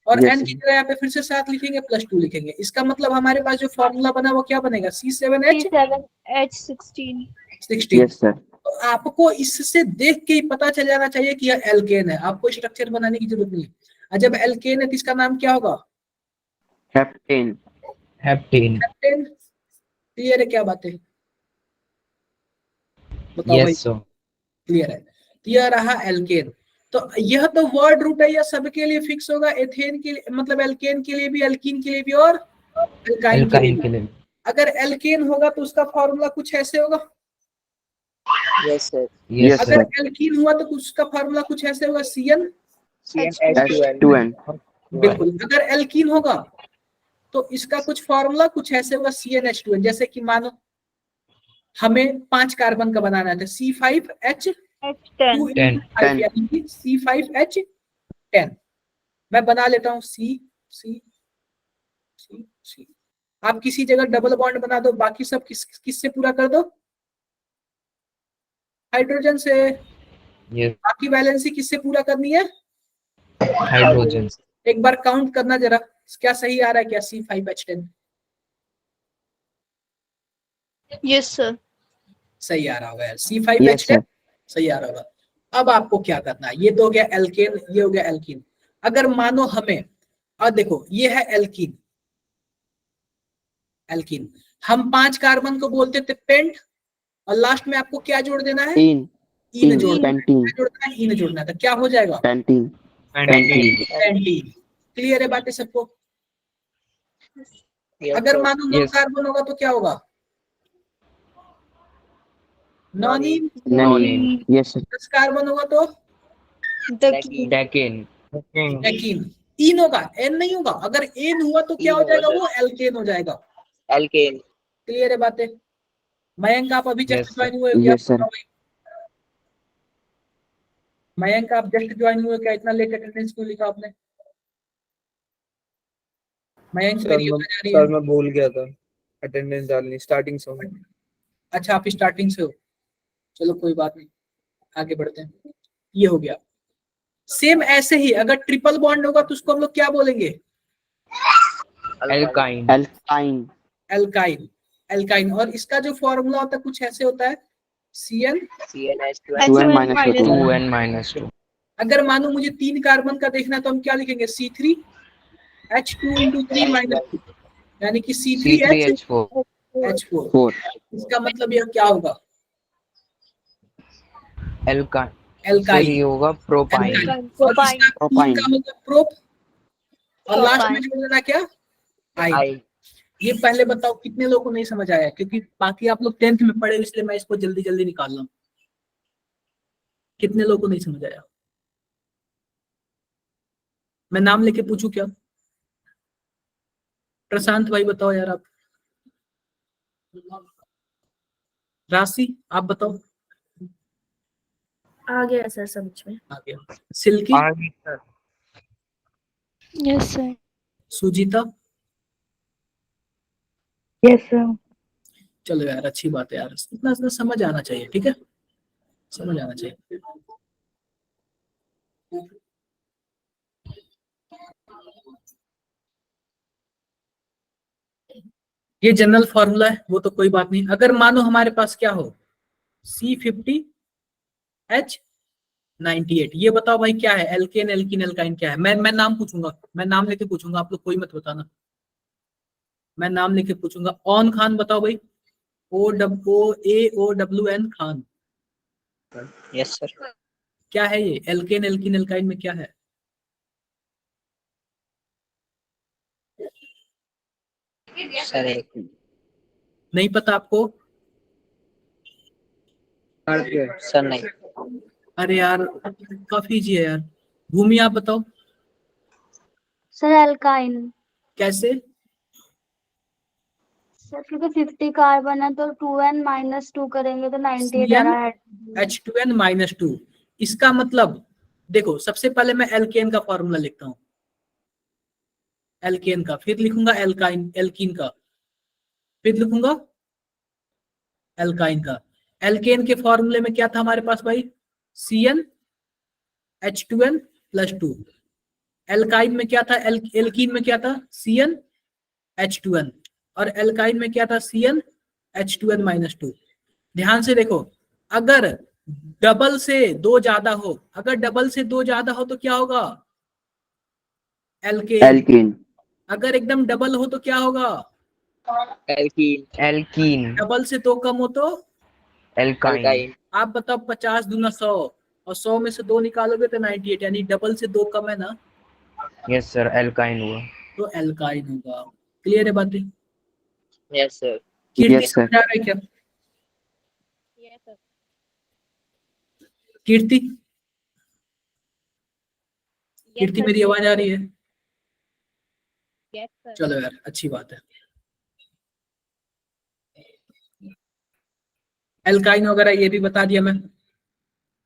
और Yes, N sir. की जगह यहाँ पे फिर से 7 लिखेंगे, +2 लिखेंगे। इसका मतलब हमारे पास जो फॉर्मूला बना वो क्या बनेगा? C7H16। C7H16 yes sir. तो आपको इससे देख के ही पता चल जाना चाहिए कि यह एल्केन है। आपको स्ट्रक्चर बनाने की जरूरत नहीं। और जब एल्केन है तो इसका नाम क्या होगा? Heptane heptane heptane. क्लियर है क्या बात है? बताओ भाई। यस सर क्लियर है? तो यह रहा एल्केन। तो यह तो वर्ड रूट है, यह सबके लिए फिक्स होगा। एथेन के लिए, मतलब एल्केन के लिए भी, एल्कीन के लिए भी और एल्काइन के लिए एल्काइन भी। के लिए अगर एल्केन होगा तो उसका फॉर्मूला कुछ ऐसे होगा। Yes sir. यस अगर सर एल्कीन हुआ तो उसका फॉर्मूला कुछ ऐसे होगा, CN। H2N बिल्कुल। अगर एल्कीन होगा तो इसका कुछ फॉर्मूला कुछ ऐसे होगा, CnH2n। जैसे कि मानो हमें 5 कार्बन का बनाना है तो C5H2 H10 10 यानी कि C5H10। मैं बना लेता हूँ C C C C। आप किसी जगह डबल बॉन्ड बना दो, बाकी सब किससे पूरा कर दो? हाइड्रोजन से। यस बाकी वैलेंसी किससे पूरा करनी है? हाइड्रोजन एक बार काउंट करना जरा, क्या सही आ रहा है क्या? C5H10 यस सर सही आ रहा होगा। Yes C5H10 sir. सही आ रहा होगा। अब आपको क्या करना है? ये तो हो गया एल्केन, ये हो गया एल्कीन। अगर मानो हमें, और देखो ये है एल्कीन। एल्कीन हम 5 कार्बन को बोलते थे पेंट, और लास्ट में आपको क्या जोड़ देना है? टीन इन जोड़ना है। पेंटीन क्या जोड़ना है? इन जोड़ना है। तो क्या हो जाएगा? Pentene pentene pentene. क्लियर है बातें सबको? अगर मानो 9 Yes. कार्बन होगा तो क्या होगा? नॉनिन। नॉनिन यस सर। 10 कार्बन होगा तो डेकीन डेकेन एकीन। इन होगा, एन नहीं होगा। अगर एन हुआ तो क्या हो जाएगा? वो एल्केन हो जाएगा। एल्केन। क्लियर है बातें? मयंक आप अभी Yes, जस्ट sir. ज्वाइन हुए हो क्या? Yes, sir. मयंक आप जस्ट ज्वाइन हुए क्या? इतना लेट अटेंडेंस क्यों लिखा आपने? मयंक मेरी आवाज आ रही है? सर मैं भूल गया था अटेंडेंस डालनी स्टार्टिंग से हूँ। अच्छा, आप स्टार्टिंग से हो। चलो कोई बात नहीं, आगे बढ़ते हैं। ये हो गया। सेम ऐसे ही अगर ट्रिपल बॉन्ड होगा तो उसको हम लोग क्या बोलेंगे? Alkyne. Alkyne. Alkyne, alkyne. और इसका जो फॉर्मूला होता है कुछ ऐसे होता है, Cn। H2n minus 2. 2n minus 2. अगर मानो मुझे 3 कार्बन का देखना है तो हम क्या लिखेंगे, C3H2 into 3 minus 2, यानी कि C3H4। C3H4. 4. इसका मतलब यह क्या होगा, Alkyne. फिर एल्काइन। ये होगा propyne. एल्काइन। और इसका Propyne. का मतलब प्रोप, और लास्ट में Propyne. जोड़ देना क्या, आई। ये पहले बताओ कितने लोगों को नहीं समझ आया, क्योंकि बाकी आप लोग 10th में पढ़े इसलिए मैं इसको जल्दी जल्दी निकाल रहा हूँ। कितने लोगों को नहीं समझ आया, मैं नाम लेके पूछूं क्या? प्रशांत भाई बताओ यार, आप। राशि आप बताओ। आ गया सर समझ में। आ गया। Silky, Yes, sir. Sujita. Yes sir. चलो यार, अच्छी बात है यार, इतना इतना समझ आना चाहिए, ठीक है, समझ आना चाहिए। ये जनरल फॉर्मूला है, वो तो कोई बात नहीं। अगर मानो हमारे पास क्या हो, C50H98, ये बताओ भाई क्या है, एल्केन एल्कीन एल्काइन क्या है? मैं नाम पूछूंगा, मैं नाम लेके पूछूंगा, आप लोग कोई मत बताना, मैं नाम लेके पूछूंगा। ऑन खान बताओ भाई, OAOWN खान। Yes sir. क्या है ये, एल्केन एल्कीन एल्काइन में क्या है? सर नहीं पता आपको? सर नहीं। अरे यार काफी इजी है यार। भूमि आप बताओ सर एल्काइन। कैसे? सर क्योंकि 50 कार्बन है तो 2n माइनस 2 करेंगे तो 98 आ रहा है। H2n-2, इसका मतलब देखो, सबसे पहले मैं एल्केन का फॉर्मूला लिखता हूँ, एल्केन का, फिर लिखूंगा एल्काइन एल्कीन का, फिर लिखूंगा एल्काइन का। एल्केन के फॉर्मूले में क्या था हमारे पास भाई, CnH2n+2। एल्काइन में क्या था, एल्कीन में क्या था, CnH2n। और एल्काइन में क्या था, CnH2n-2। ध्यान से देखो, अगर डबल से 2 ज्यादा हो, अगर डबल से 2 ज्यादा हो तो क्या होगा, एल्केन। Alkene. अगर एकदम डबल हो तो क्या होगा, Alkene. डबल से 2 कम हो तो, Alkyne. आप बताओ 50 दूना 100, और 100 में से 2 निकालोगे तो 98, यानी डबल से 2 कम है ना, Yes sir. Alkyne हुआ. तो एल्काइन होगा। क्लियर है बातें? Yes sir. Kirti Yes, sir. समझ आ रहा है क्या? कीर्ति, कीर्ति मेरी आवाज आ रही है? चलो यार, अच्छी बात है। एल्काइन वगैरह ये भी बता दिया मैं।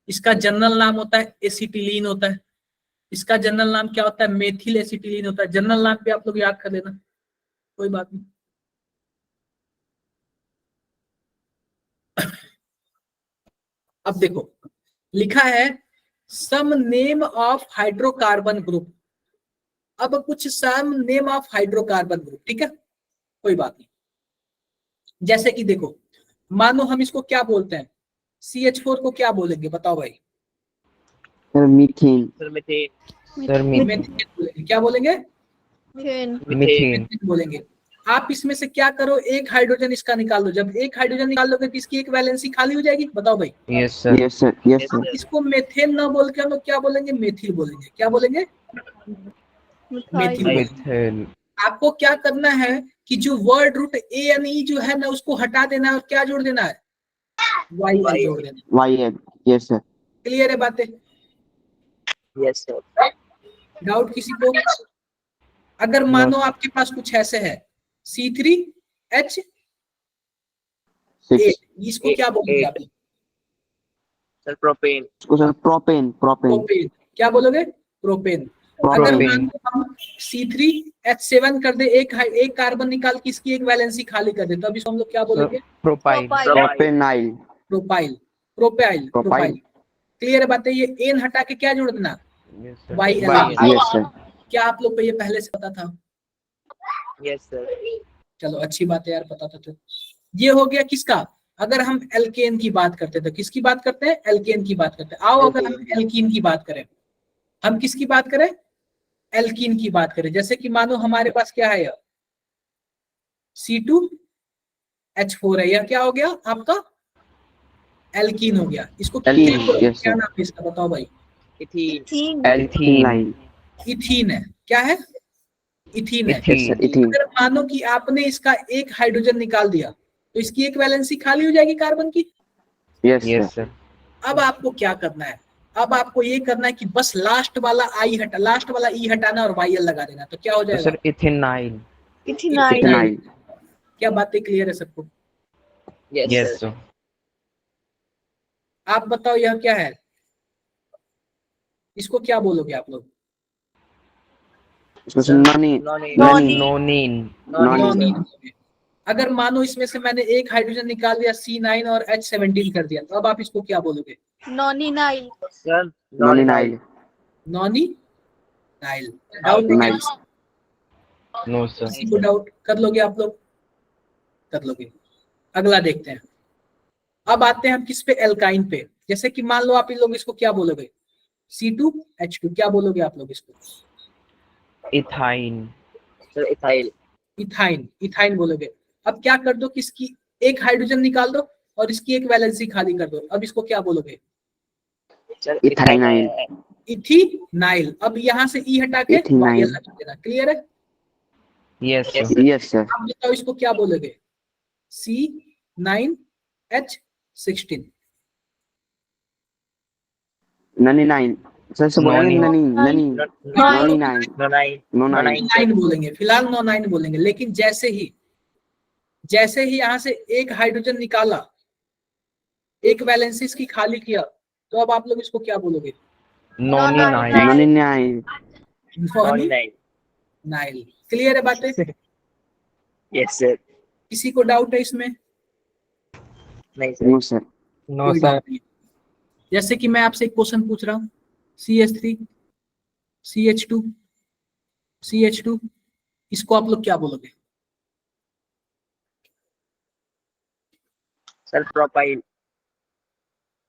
इसका जनरल नाम होता है एसिटिलीन होता है। इसका जनरल नाम क्या होता है, मेथिल एसिटिलीन होता है। जनरल नाम भी आप लोग याद कर लेना, कोई बात नहीं। अब देखो, लिखा है some name of hydrocarbon group. अब कुछ some name of hydrocarbon group, ठीक है, कोई बात नहीं। जैसे कि देखो, मानो हम इसको क्या बोलते हैं, CH4 को क्या बोलेंगे बताओ भाई? Sir, methane. Sir, Methane बोलेंगे। क्या बोलेंगे? Methane. Methane. Methane बोलेंगे। आप इसमें से क्या करो, एक हाइड्रोजन इसका निकाल लो। जब एक हाइड्रोजन निकाल लोगे तो इसकी एक वैलेंसी खाली हो जाएगी, बताओ भाई? Yes sir. Yes, sir. Yes, sir. इसको मेथेन ना बोल के हम लोग क्या बोलेंगे, मेथिल बोलेंगे। क्या बोलेंगे? मेथिल बोलेंगे। Methyl. आपको क्या करना है कि जो वर्ड रूट ANE जो है ना, उसको हटा देना है और क्या जोड़ देना है, YN जोड़ देना है। YN. Yes, sir. क्लियर है बातें? Yes sir. डाउट किसी को? अगर मानो आपके पास कुछ ऐसे है, C3H8, 6. इसको क्या बोलोगे आप? Sir propane. उसको सर propane. Propane. प्रोपेन। क्या बोलोगे? प्रोपेन। अगर Propane. मानो हम C3H7 कर दे, एक कार्बन निकाल के इसकी एक वैलेंसी खाली कर दे, तो अब इसको हम लोग क्या बोलेंगे? Propyl. Propenyl. Propyl. Propyl. Propyl. Clear है बातें? ये एन हटा के क्या जोड़ देना, Yes sir. YN। Yes, sir. क्या आप लोग को ये पहले से पता था? Yes sir. चलो अच्छी बात है यार, पता था तो। ये हो गया किसका, अगर हम एल्केन की बात करते हैं तो किसकी बात करते हैं, एल्केन की बात करते हैं। आओ अगर हम एल्कीन की बात करें, हम किसकी बात करें, एल्कीन की बात करें। जैसे कि मानो हमारे पास क्या है, C2H4 है, यह क्या हो गया आपका, एल्कीन हो गया। इसको क्या एल्कीन, बोलते हैं? yes, क्या sir. नाम है इसका, बताओ भाई। एल्थीन। Ethene. इथीन है, क्या है, इथीन है। Yes, sir. Ethene. अगर मानो कि आपने इसका एक हाइड्रोजन निकाल दिया तो इसकी एक वैलेंसी खाली हो जाएगी कार्बन की। Yes, yes sir. सर। अब आपको क्या करना है, अब आपको ये करना है कि बस लास्ट वाला लास्ट वाला ई हटाना और YL लगा देना, तो क्या हो तो जाएगा, सर इथेनाइल। इथेनाइल। Ethynyl. क्या बातें क्लियर है सबको। Yes sir. आप बताओ यह क्या है, इसको क्या बोलोगे आप लोग, उसको नॉनी नॉनी। नोनिन। नॉनीन बोलोगे। अगर मानो इसमें से मैंने एक हाइड्रोजन निकाल दिया C9 और H17 कर दिया, तो अब आप इसको क्या बोलोगे, nonynyl. Sir nonynyl. Nonynyl. Doubt है क्या Nice. No sir. किसी को, डाउट कर लोगे आप लोग, कर लोगे। अगला देखते हैं। अब आते हैं हम किस पे, एल्काइन पे। जैसे कि मान लो आप इन लोग इसको क्या बोलोगे, C2H2, क्या बोलोगे आप लोग इसको, ethyne. Sir ethyl. Ethyne, ethyne बोलोगे। अब क्या कर दो, किसकी एक हाइड्रोजन निकाल दो और इसकी एक वैलेंसी खाली कर दो, अब इसको क्या बोलोगे, सर Ethynyl. इथीनाइल। अब यहाँ से ई हटा के Ethynyl. YL लगा देना, क्लियर है। Yes sir. Yes, sir. अब बताओ इसको क्या बोलोगे, C9H16। Noninine. सर से बोला Noni. ननी ननी नॉनिनाइन. नोनाइन. नाइन बोलेंगे, फिलहाल 9 बोलेंगे। लेकिन जैसे ही यहाँ से एक हाइड्रोजन निकाला, एक वैलेंसी इसकी खाली किया, तो अब आप लोग इसको क्या बोलोगे, नोनिनाइल। नॉनिनाइन. नाइल। क्लियर है बातें, यस सर। किसी को डाउट है इसमें, नहीं सर। No sir. नो कोई सर। डाउट नहीं। जैसे कि मैं आपसे एक क्वेश्चन पूछ रहा हूँ, CH3 CH2 CH2, इसको आप लोग क्या बोलोगे, सर प्रोपाइल।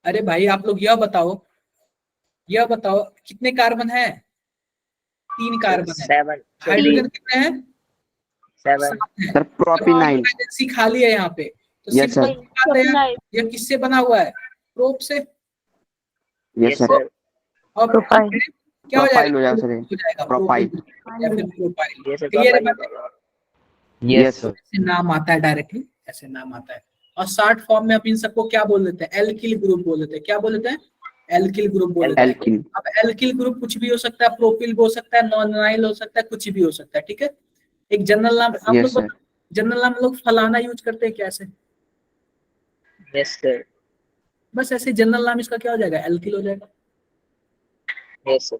अरे भाई आप लोग यह बताओ कितने कार्बन है, 3 कार्बन है, 7 हाइड्रोजन कितने हैं, 7 7 है। Sir propynyl. वैलेंसी खाली है यहाँ पे, तो Yes, सिंपल sir. निकाल रहे हैं। यह किससे बना हुआ है, प्रोप से, यस सर. और प्रोपाइल। क्या हो प्रोपाइल हो जाएगा, जाएगा सर. हो जाएगा प्रोपाइल. या फिर प्रोपाइल। ये सर क्लियर है प्रोपाइल। बातें, यस सर। ऐसे नाम आता है डायरेक्टली, ऐसे नाम आता है। और शॉर्ट फॉर्म में अपन सबको क्या बोल देते हैं, एल्किल ग्रुप बोल देते हैं। क्या बोल देते हैं, एल्किल ग्रुप बोल देते हैं। एल्किल. अब एल्किल ग्रुप कुछ भी हो सकता है, प्रोपिल भी हो सकता है, नॉनाइल हो सकता है, कुछ भी हो सकता है, ठीक है। एक जनरल नाम हम यस लोग, सर. जनरल नाम लोग फलाना यूज करते हैं कैसे, यस सर। बस ऐसे जनरल नाम इसका क्या हो जाएगा, एल्किल हो जाएगा। Yes sir.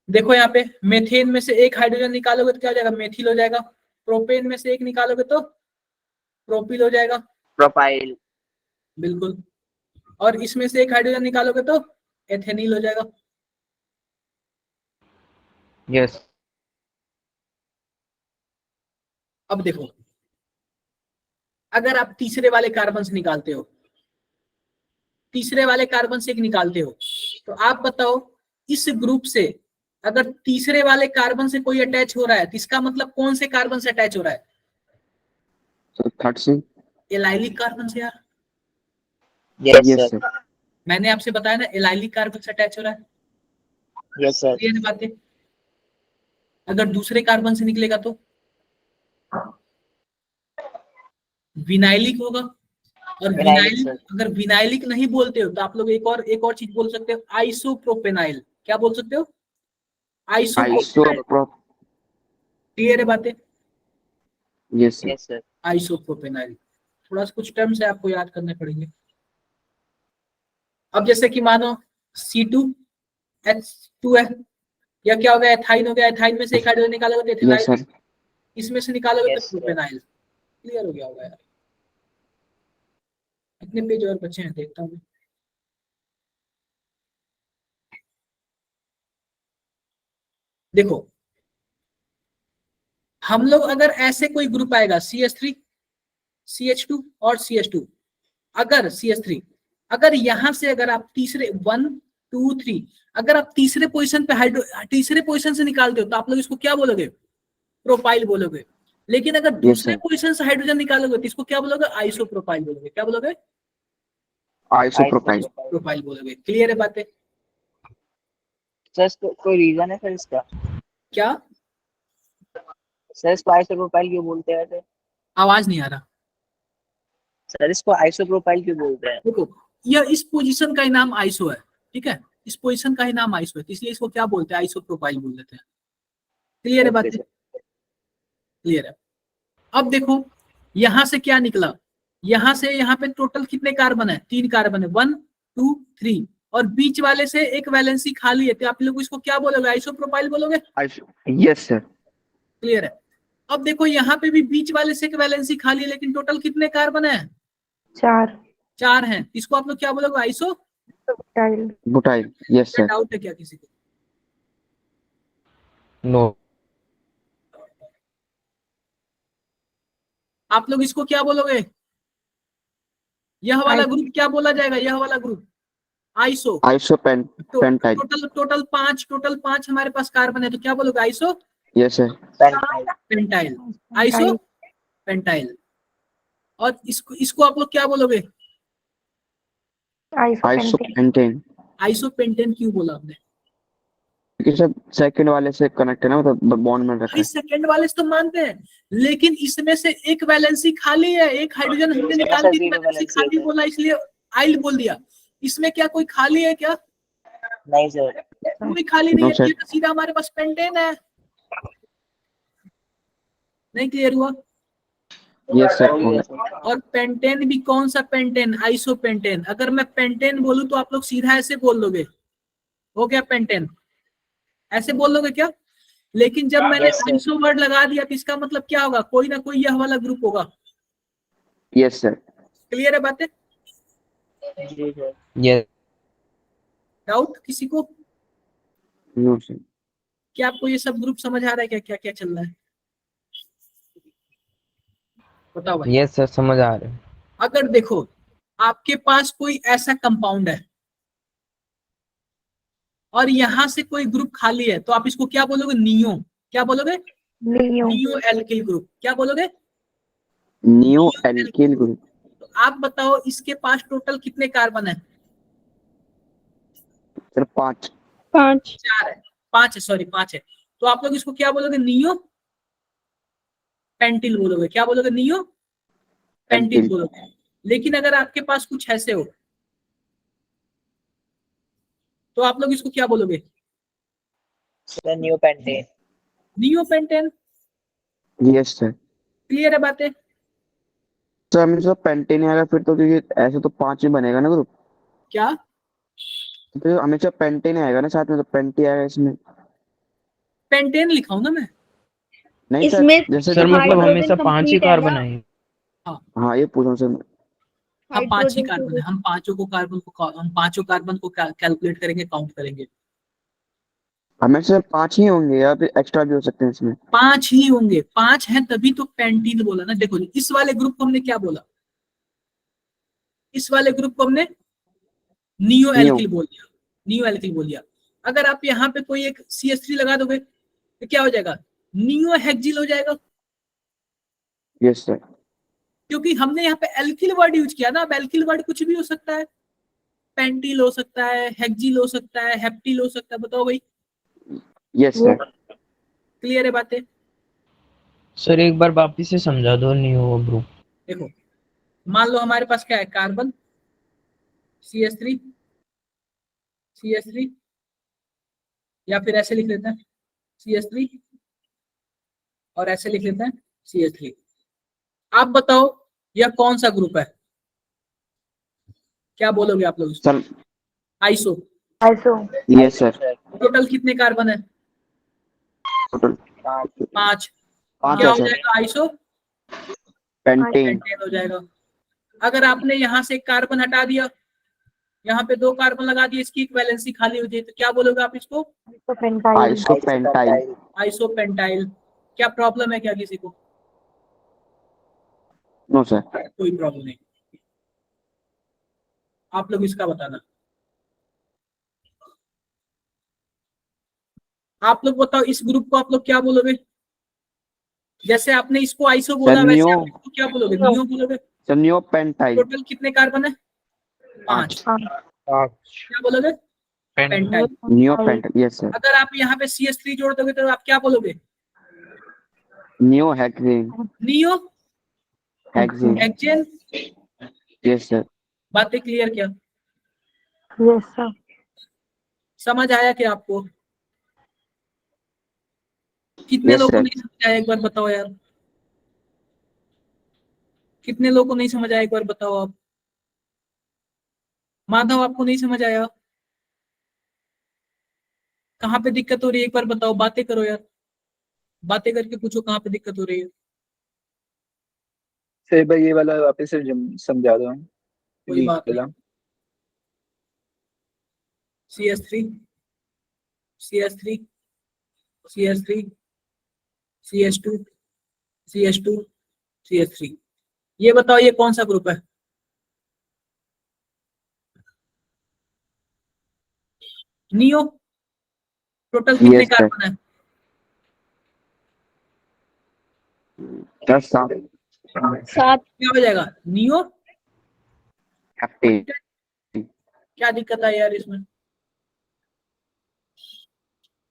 देखो यहाँ पे मेथेन में से एक हाइड्रोजन निकालोगे तो क्या हो जाएगा, मेथिल हो जाएगा। प्रोपेन में से एक निकालोगे तो प्रोपिल हो जाएगा, प्रोपाइल। बिल्कुल। और इसमें से एक हाइड्रोजन निकालोगे तो एथेनिल हो जाएगा। यस। अब देखो, अगर आप तीसरे वाले कार्बन से निकालते हो, तीसरे वाले कार्बन से एक निकालते हो, तो आप बताओ इस ग्रुप से अगर तीसरे वाले कार्बन से कोई अटैच हो रहा है तो इसका मतलब कौन से कार्बन से अटैच हो रहा है, सर थर्ड से. एलाइलिक कार्बन से यार। Yes yes sir. सर. मैंने आपसे बताया ना, एलाइलिक कार्बन से अटैच हो रहा है। Yes sir. ये बातें, अगर दूसरे कार्बन से निकलेगा तो विनाइलिक होगा। और विनाइलिक विनाइलिक, अगर विनाइलिक नहीं बोलते हो तो आप लोग एक और चीज बोल सकते हो, आइसोप्रोपेनाइल। क्या बोल सकते हो, आइसोप्रोपेनाइल। आइसोप्रोप. क्लियर है बातें, yes sir. Yes sir. Isopropenyl. थोड़ा सा कुछ टर्म्स है आपको याद करने पड़ेंगे। अब जैसे कि मानो C2H2 है, या क्या हो गया, एथाइन हो गया। एथाइन में से एक हाइड्रोजन निकालोगे तो यस एथिलाइल, सर. इसमें से निकालोगे तो Yes, sir. प्रोपेनाइल। क्लियर हो गया होगा यार। कितने पेज और बचे हैं देखता हूँ। देखो हम लोग अगर ऐसे कोई ग्रुप आएगा CH3 CH2 और CH2, अगर CH3, अगर यहां से अगर आप तीसरे 1 2 3 अगर आप तीसरे पोजीशन पे तीसरे पोजीशन से निकालते हो तो आप लोग इसको क्या बोलोगे? प्रोपाइल बोलोगे। लेकिन अगर दूसरे पोजीशन से हाइड्रोजन निकालोगे तो इसको क्या बोलोगे? आइसोप्रोपाइल बोलोगे। क्या बोलोगे? आइसोप्रोपाइल। प्रोपाइल बोलोगे। क्लियर है बातें? सर कोई रीजन है सर इसका? क्या सर इसको आइसोप्रोपाइल क्यों बोलते हैं सर? आवाज नहीं आ रहा। सर इसको आइसोप्रोपाइल क्यों बोलते हैं? देखो यह इस पोजीशन का ही नाम आइसो है, ठीक है, इस पोजीशन का ही नाम आइसो है, इसलिए इसको क्या बोलते हैं? आइसोप्रोपाइल बोल देते हैं। क्लियर है बातें? क्लियर है। अब देखो यहां से क्या निकला, यहां से यहाँ पे टोटल कितने कार्बन है? 3 कार्बन है, 1 2 3, और बीच वाले से एक वैलेंसी खाली है, तो आप लोग इसको क्या बोलोगे? आइसोप्रोपाइल बोलोगे। Yes sir. क्लियर है। अब देखो यहाँ पे भी बीच वाले से एक वैलेंसी खाली है, लेकिन टोटल कितने कार्बन है? 4 हैं, इसको आप लोग क्या बोलोगे? Iso butyl. Yes sir. Doubt है क्या किसी को? नो। आप लोग इसको क्या बोलोगे? यह वाला ग्रुप क्या बोला जाएगा? यह वाला ग्रुप आइसो। पेंटाइल। टोटल 5 हमारे पास कार्बन है, तो क्या बोलोगे? Iso yes sir. Pentyl. Iso pentyl. और इसको आप लोग क्या बोलोगे? आइसोपेंटेन। आइसोपेंटेन क्यों बोला आपने? क्योंकि सब सेकंड वाले से कनेक्ट है ना, मतलब बॉन्ड में रखा है। इस सेकंड वाले से तो मानते हैं, लेकिन इसमें से एक वैलेंसी खाली है, एक हाइड्रोजन हमने निकाल दी, वैलेंसी खाली बोला इसलिए आइल बोल दिया। इसमें क्या कोई खाली है क्या? नहीं सर, कोई खाली नहीं है, तो सीधा हमारे पास पेंटेन है। नहीं क्लियर हुआ? Yes sir. और पेंटेन भी कौन सा पेंटेन? आइसोपेंटेन। अगर मैं पेंटेन बोलूं तो आप लोग सीधा ऐसे बोल दोगे, हो गया पेंटेन, ऐसे बोल दोगे क्या? लेकिन जब मैंने आइसो वर्ड लगा दिया तो इसका मतलब क्या होगा? कोई ना कोई यह वाला ग्रुप होगा। Yes sir. क्लियर है बातें? जी सर। यस। डाउट किसी को? No sir. क्या आपको ये सब ग्रुप समझ आ रहा है? क्या क्या क्या चल रहा है बताओ भाई। यस सर, समझ आ रहा है। अगर देखो आपके पास कोई ऐसा कंपाउंड है और यहां से कोई ग्रुप खाली है, तो आप इसको क्या बोलोगे? नियो। क्या बोलोगे? Neo alkyl group. क्या बोलोगे? Neo alkyl group. तो आप बताओ इसके पास टोटल कितने कार्बन है? सर 5। 4 है, 5 है, सॉरी 5 है। तो आप लोग इसको क्या बोलोगे? नियो पेंटिल बोलोगे। क्या बोलोगे? नियो पेंटिल बोलोगे। लेकिन अगर आपके पास कुछ ऐसे हो तो आप लोग इसको क्या बोलोगे? Sir new pentane. Neo pentane. Yes sir. Clear है बातें? सर हमें सब पेंटेन आएगा फिर तो, क्योंकि ऐसे तो 5 ही बनेगा ना ग्रुप। क्या तो हमेशा पेंटेन आएगा ना साथ में, तो पेंटी आएगा इसमें। पेंटेन लिखा हूं ना मैं? नहीं सर, इसमें जैसे सर मतलब हाइड्रोजन हमेशा 5 ही complete है कार्बन ना? आएंगे। हाँ ये पूछ रहा हूँ सर। हम 5 ही हाइड्रोजन कार्बन है, हम पांचों कार्बन को कैलकुलेट करेंगे, काउंट करेंगे। हमें सिर्फ 5 ही होंगे या फिर एक्स्ट्रा भी हो सकते हैं इसमें? 5 ही होंगे, 5 हैं तभी तो पेंटीन बोला ना। देखो इस वाले ग्रुप को हमने क्या बोला? इस वाले ग्रुप को हमने नियो एल्किल बोल दिया। नियो एल्किल बोल दिया। अगर आप यहाँ पे कोई एक CH3 लगा दोगे तो क्या हो जाएगा? नियो हेक्सिल हो जाएगा। Yes sir. क्योंकि हमने यहाँ पे एल्किल वर्ड यूज किया ना। अब एल्किल वर्ड कुछ भी हो सकता है, पेंटिल हो सकता है, हेक्सिल हो सकता है, हेप्टिल हो सकता है। बताओ भाई। Yes sir. क्लियर है बातें? सर एक बार वापिस से समझा दो नियो ग्रुप। देखो मान लो हमारे पास क्या है? कार्बन CH3 CH3, या फिर ऐसे लिख लेते हैं CH3 और ऐसे लिख लेते हैं CH3। आप बताओ यह कौन सा ग्रुप है? क्या बोलोगे आप लोग? Sir iso. Yes sir. Total कितने कार्बन है? टोटल 5। 5 क्या है हो सर। जाएगा? Iso pentane. पेंटेन हो जाएगा। अगर आपने यहां से एक कार्बन हटा दिया यहाँ पे 2 कार्बन लगा दिए, इसकी इक्विवेलेंसी खाली हो जाए तो क्या बोलोगे आप इसको? आइसोपेंटाइल। आइसोपेंटाइल। क्या प्रॉब्लम है क्या किसी को? No sir. कोई प्रॉब्लम नहीं, आप लोग इसका बताना। आप लोग बताओ इस ग्रुप को आप लोग क्या बोलोगे? जैसे आपने इसको आइसो बोला वैसे नियो। आप इसको क्या बोलोगे? नियो बोलोगे। Sir neopentyl. टोटल कितने कार्बन है? 5। क्या बोलोगे? पेंटाइल। नियोपेंटाइल। Yes sir. अगर आप यहाँ पे CH3 जोड़ दोगे तो आप क्या बोलोगे? Neo hexane. Neo hexane. Hexane. Yes sir. बातें क्लियर क्या? Yes sir. समझ आया क्या आपको? कितने Yes, लोगों को sir. नहीं समझ आया एक बार बताओ यार। कितने लोगों को नहीं समझ आया एक बार बताओ आप। माधव आपको नहीं समझ आया? कहाँ पे दिक्कत हो रही है एक बार बताओ, बातें करो यार, बातें करके पूछो कहाँ पे दिक्कत हो रही है। सर भाई ये वाला वापस से समझा दो। कोई बात नहीं। CH3 CH3 CH3 CH2 CH2 CH3, ये बताओ ये कौन सा ग्रुप है? नियो। टोटल कितने Yes, sir. कार्बन है? 10 सात। 7 क्या हो जाएगा? नियो। हेप्टेन। क्या दिक्कत है यार इसमें?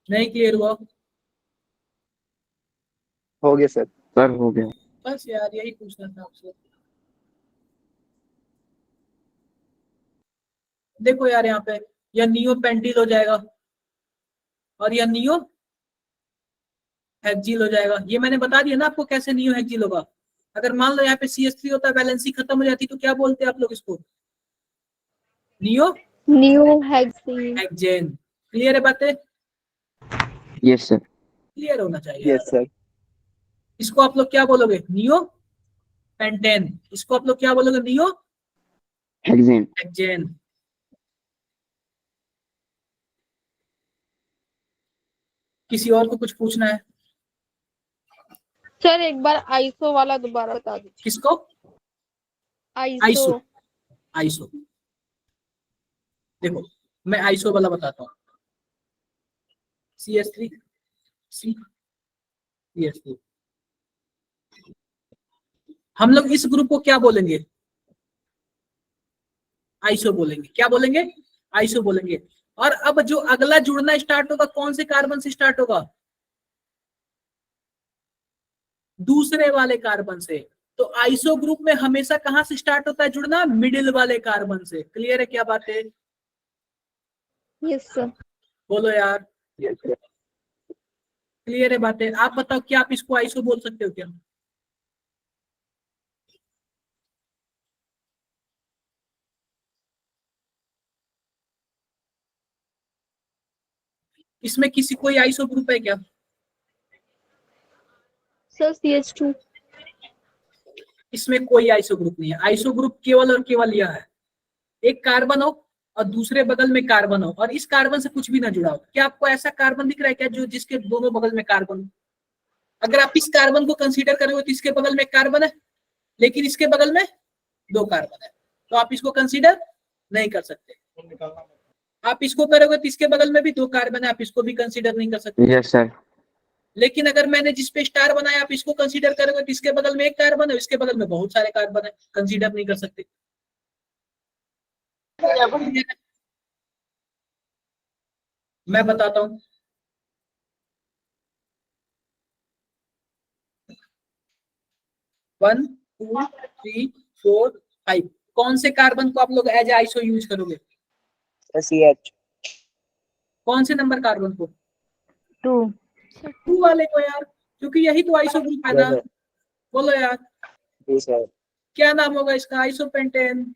नहीं क्लियर हुआ? हो गया सर। सर हो गया। बस यार यही पूछना था आपसे। देखो यार यहाँ पे यह नियो पेंटिल हो जाएगा और यह नियो हेक्जिल हो जाएगा। ये मैंने बता दिया ना आपको कैसे नियो हेक्जिल होगा। अगर मान लो यहाँ पे CH3 होता, वैलेंसी खत्म हो जाती तो क्या बोलते हैं आप लोग इसको? Neo new hexane. Hexane. Clear है बातें? Yes sir. क्लियर होना चाहिए यस यार। सर। इसको आप लोग क्या बोलोगे? Neo pentane. इसको आप लोग क्या बोलोगे? Neo hexane. हेक्सेन। किसी और को कुछ पूछना है? सर एक बार आइसो वाला दोबारा बता दीजिए। किसको? आइसो। आइसो। आइसो देखो मैं आइसो वाला बताता हूँ। CH3 CH3। हम लोग इस ग्रुप को क्या बोलेंगे? आइसो बोलेंगे। क्या बोलेंगे? आइसो बोलेंगे। और अब जो अगला जुड़ना स्टार्ट होगा कौन से कार्बन से स्टार्ट होगा? दूसरे वाले कार्बन से। तो आइसो ग्रुप में हमेशा कहां से स्टार्ट होता है जुड़ना? मिडिल वाले कार्बन से। क्लियर है क्या बात है? Yes sir. बोलो यार। Yes sir. क्लियर है बातें? आप बताओ क्या आप इसको आइसो बोल सकते हो क्या? इसमें किसी कोई आइसो ग्रुप है क्या? Sir CH2। इसमें कोई आइसो ग्रुप नहीं है। आइसो ग्रुप केवल और केवल यह है, एक कार्बन हो और दूसरे बगल में कार्बन हो और इस कार्बन से कुछ भी ना जुड़ा हो। क्या आपको ऐसा कार्बन दिख रहा है क्या जो जिसके दोनों बगल में कार्बन हो? अगर आप इस कार्बन को कंसीडर करोगे तो इसके बगल में कार्बन है लेकिन इसके बगल में 2 कार्बन है, तो आप इसको कंसीडर नहीं कर सकते। आप इसको करोगे तो इसके बगल में भी 2 कार्बन है, आप इसको भी कंसीडर नहीं कर सकते। Yes sir. लेकिन अगर मैंने जिस पे स्टार बनाया आप इसको कंसीडर करोगे तो इसके बगल में 1 कार्बन है, इसके बगल में बहुत सारे कार्बन है, कंसीडर नहीं कर सकते। मैं बताता हूं। वन, 2, 3, 4, 5 कौन से कार्बन को आप लोग एज आइसो यूज करोगे? CH। कौन से नंबर कार्बन को? 2। 2 वाले को यार, क्योंकि यही तो आइसो ग्रुप है ना। बोलो यार जी सर। क्या नाम होगा इसका? आइसोपेंटेन।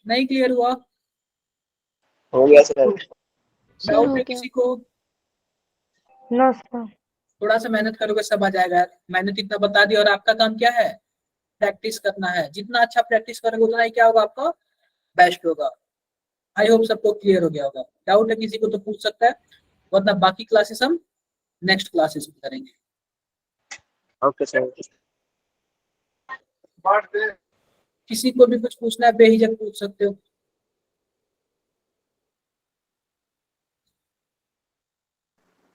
नहीं क्लियर हुआ? हो गया सर। डाउट है किसी को? No sir. थोड़ा सा मेहनत करोगे सब आ जाएगा यार। मेहनत इतना बता दी और आपका काम क्या है? प्रैक्टिस करना है। जितना अच्छा प्रैक्टिस करोगे उतना ही क्या होगा आपका? बेस्ट होगा। आई होप सबको क्लियर हो गया होगा। डाउट है किसी को तो पूछ सकता है, वरना बाकी क्लासेस हम नेक्स्ट क्लासेस में करेंगे। Okay sir. किसी को भी कुछ पूछना है बेहिचक पूछ सकते हो।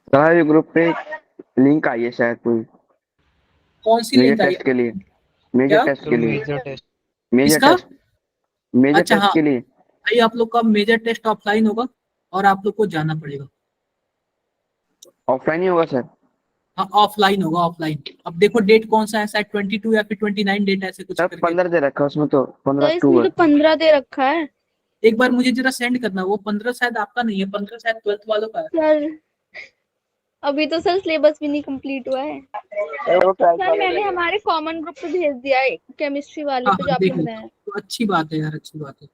सर ये ग्रुप पे लिंक आई है शायद कोई कौन सी मेजर लिंक आई टेस्ट है? के लिए, क्या? मेजर टेस्ट तो के लिए, मेजर टेस्ट मेजर किसका? टेस्ट, मेजर अच्छा हाँ, टेस्ट के लिए। भाई आप लोग का मेजर टेस्ट ऑफलाइन होगा और आप लोग को जाना पड़ेगा। ऑफलाइन ही होगा सर? हाँ ऑफलाइन होगा, ऑफलाइन। अब देखो डेट कौन सा है, शायद 22 या फिर 29 डेट ऐसे कुछ सर करके। 15 दे रखा है उसमें तो, 15 सर इसमें तो अक्टूबर। 15 दे रखा है। एक बार मुझे जरा सेंड करना, वो 15 शायद आपका नहीं है, 15 शायद 12th वालों का है। सर अभी तो सर सिलेबस भी नहीं कंप्लीट हुआ है। वो सर मैंने हमारे कॉमन ग्रुप पे भेज दिया है, केमिस्ट्री वाले हाँ पे, जो हाँ आपने देख लो, बनाया है। तो अच्छी बात है यार, अच्छी बात है।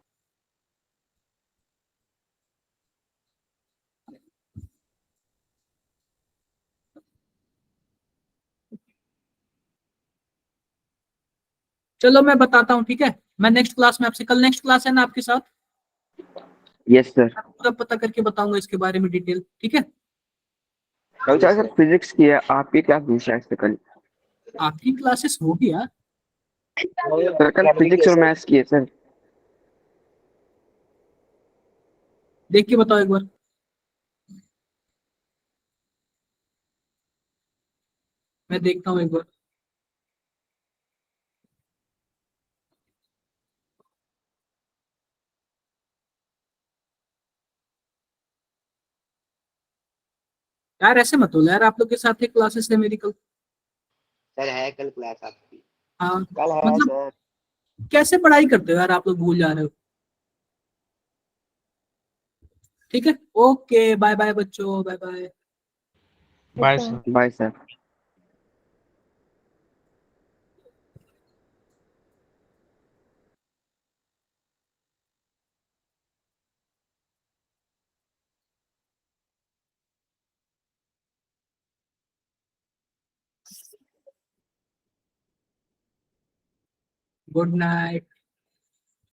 चलो मैं बताता हूँ, ठीक है। मैं नेक्स्ट क्लास में आपसे, कल नेक्स्ट क्लास है ना आपके साथ, यस सर। मैं पूरा पता करके बताऊंगा इसके बारे में डिटेल, ठीक है। अच्छा सर फिजिक्स की है आपकी क्लास दूसरा इससे कल? आपकी क्लासेस होगी यार। सर कल फिजिक्स और मैथ्स की है सर। देख के बताओ एक बार। मैं देखता हूँ एक बार। यार ऐसे मत बोलो यार, आप लोग के साथ ही क्लासेस है मेरी कल। सर है कल क्लास आपकी? हाँ कल है मतलब सर। कैसे पढ़ाई करते हो यार आप लोग, भूल जा रहे हो। ठीक है, ओके बाय बाय बच्चों, bye bye. Bye sir. Bye sir. Good night.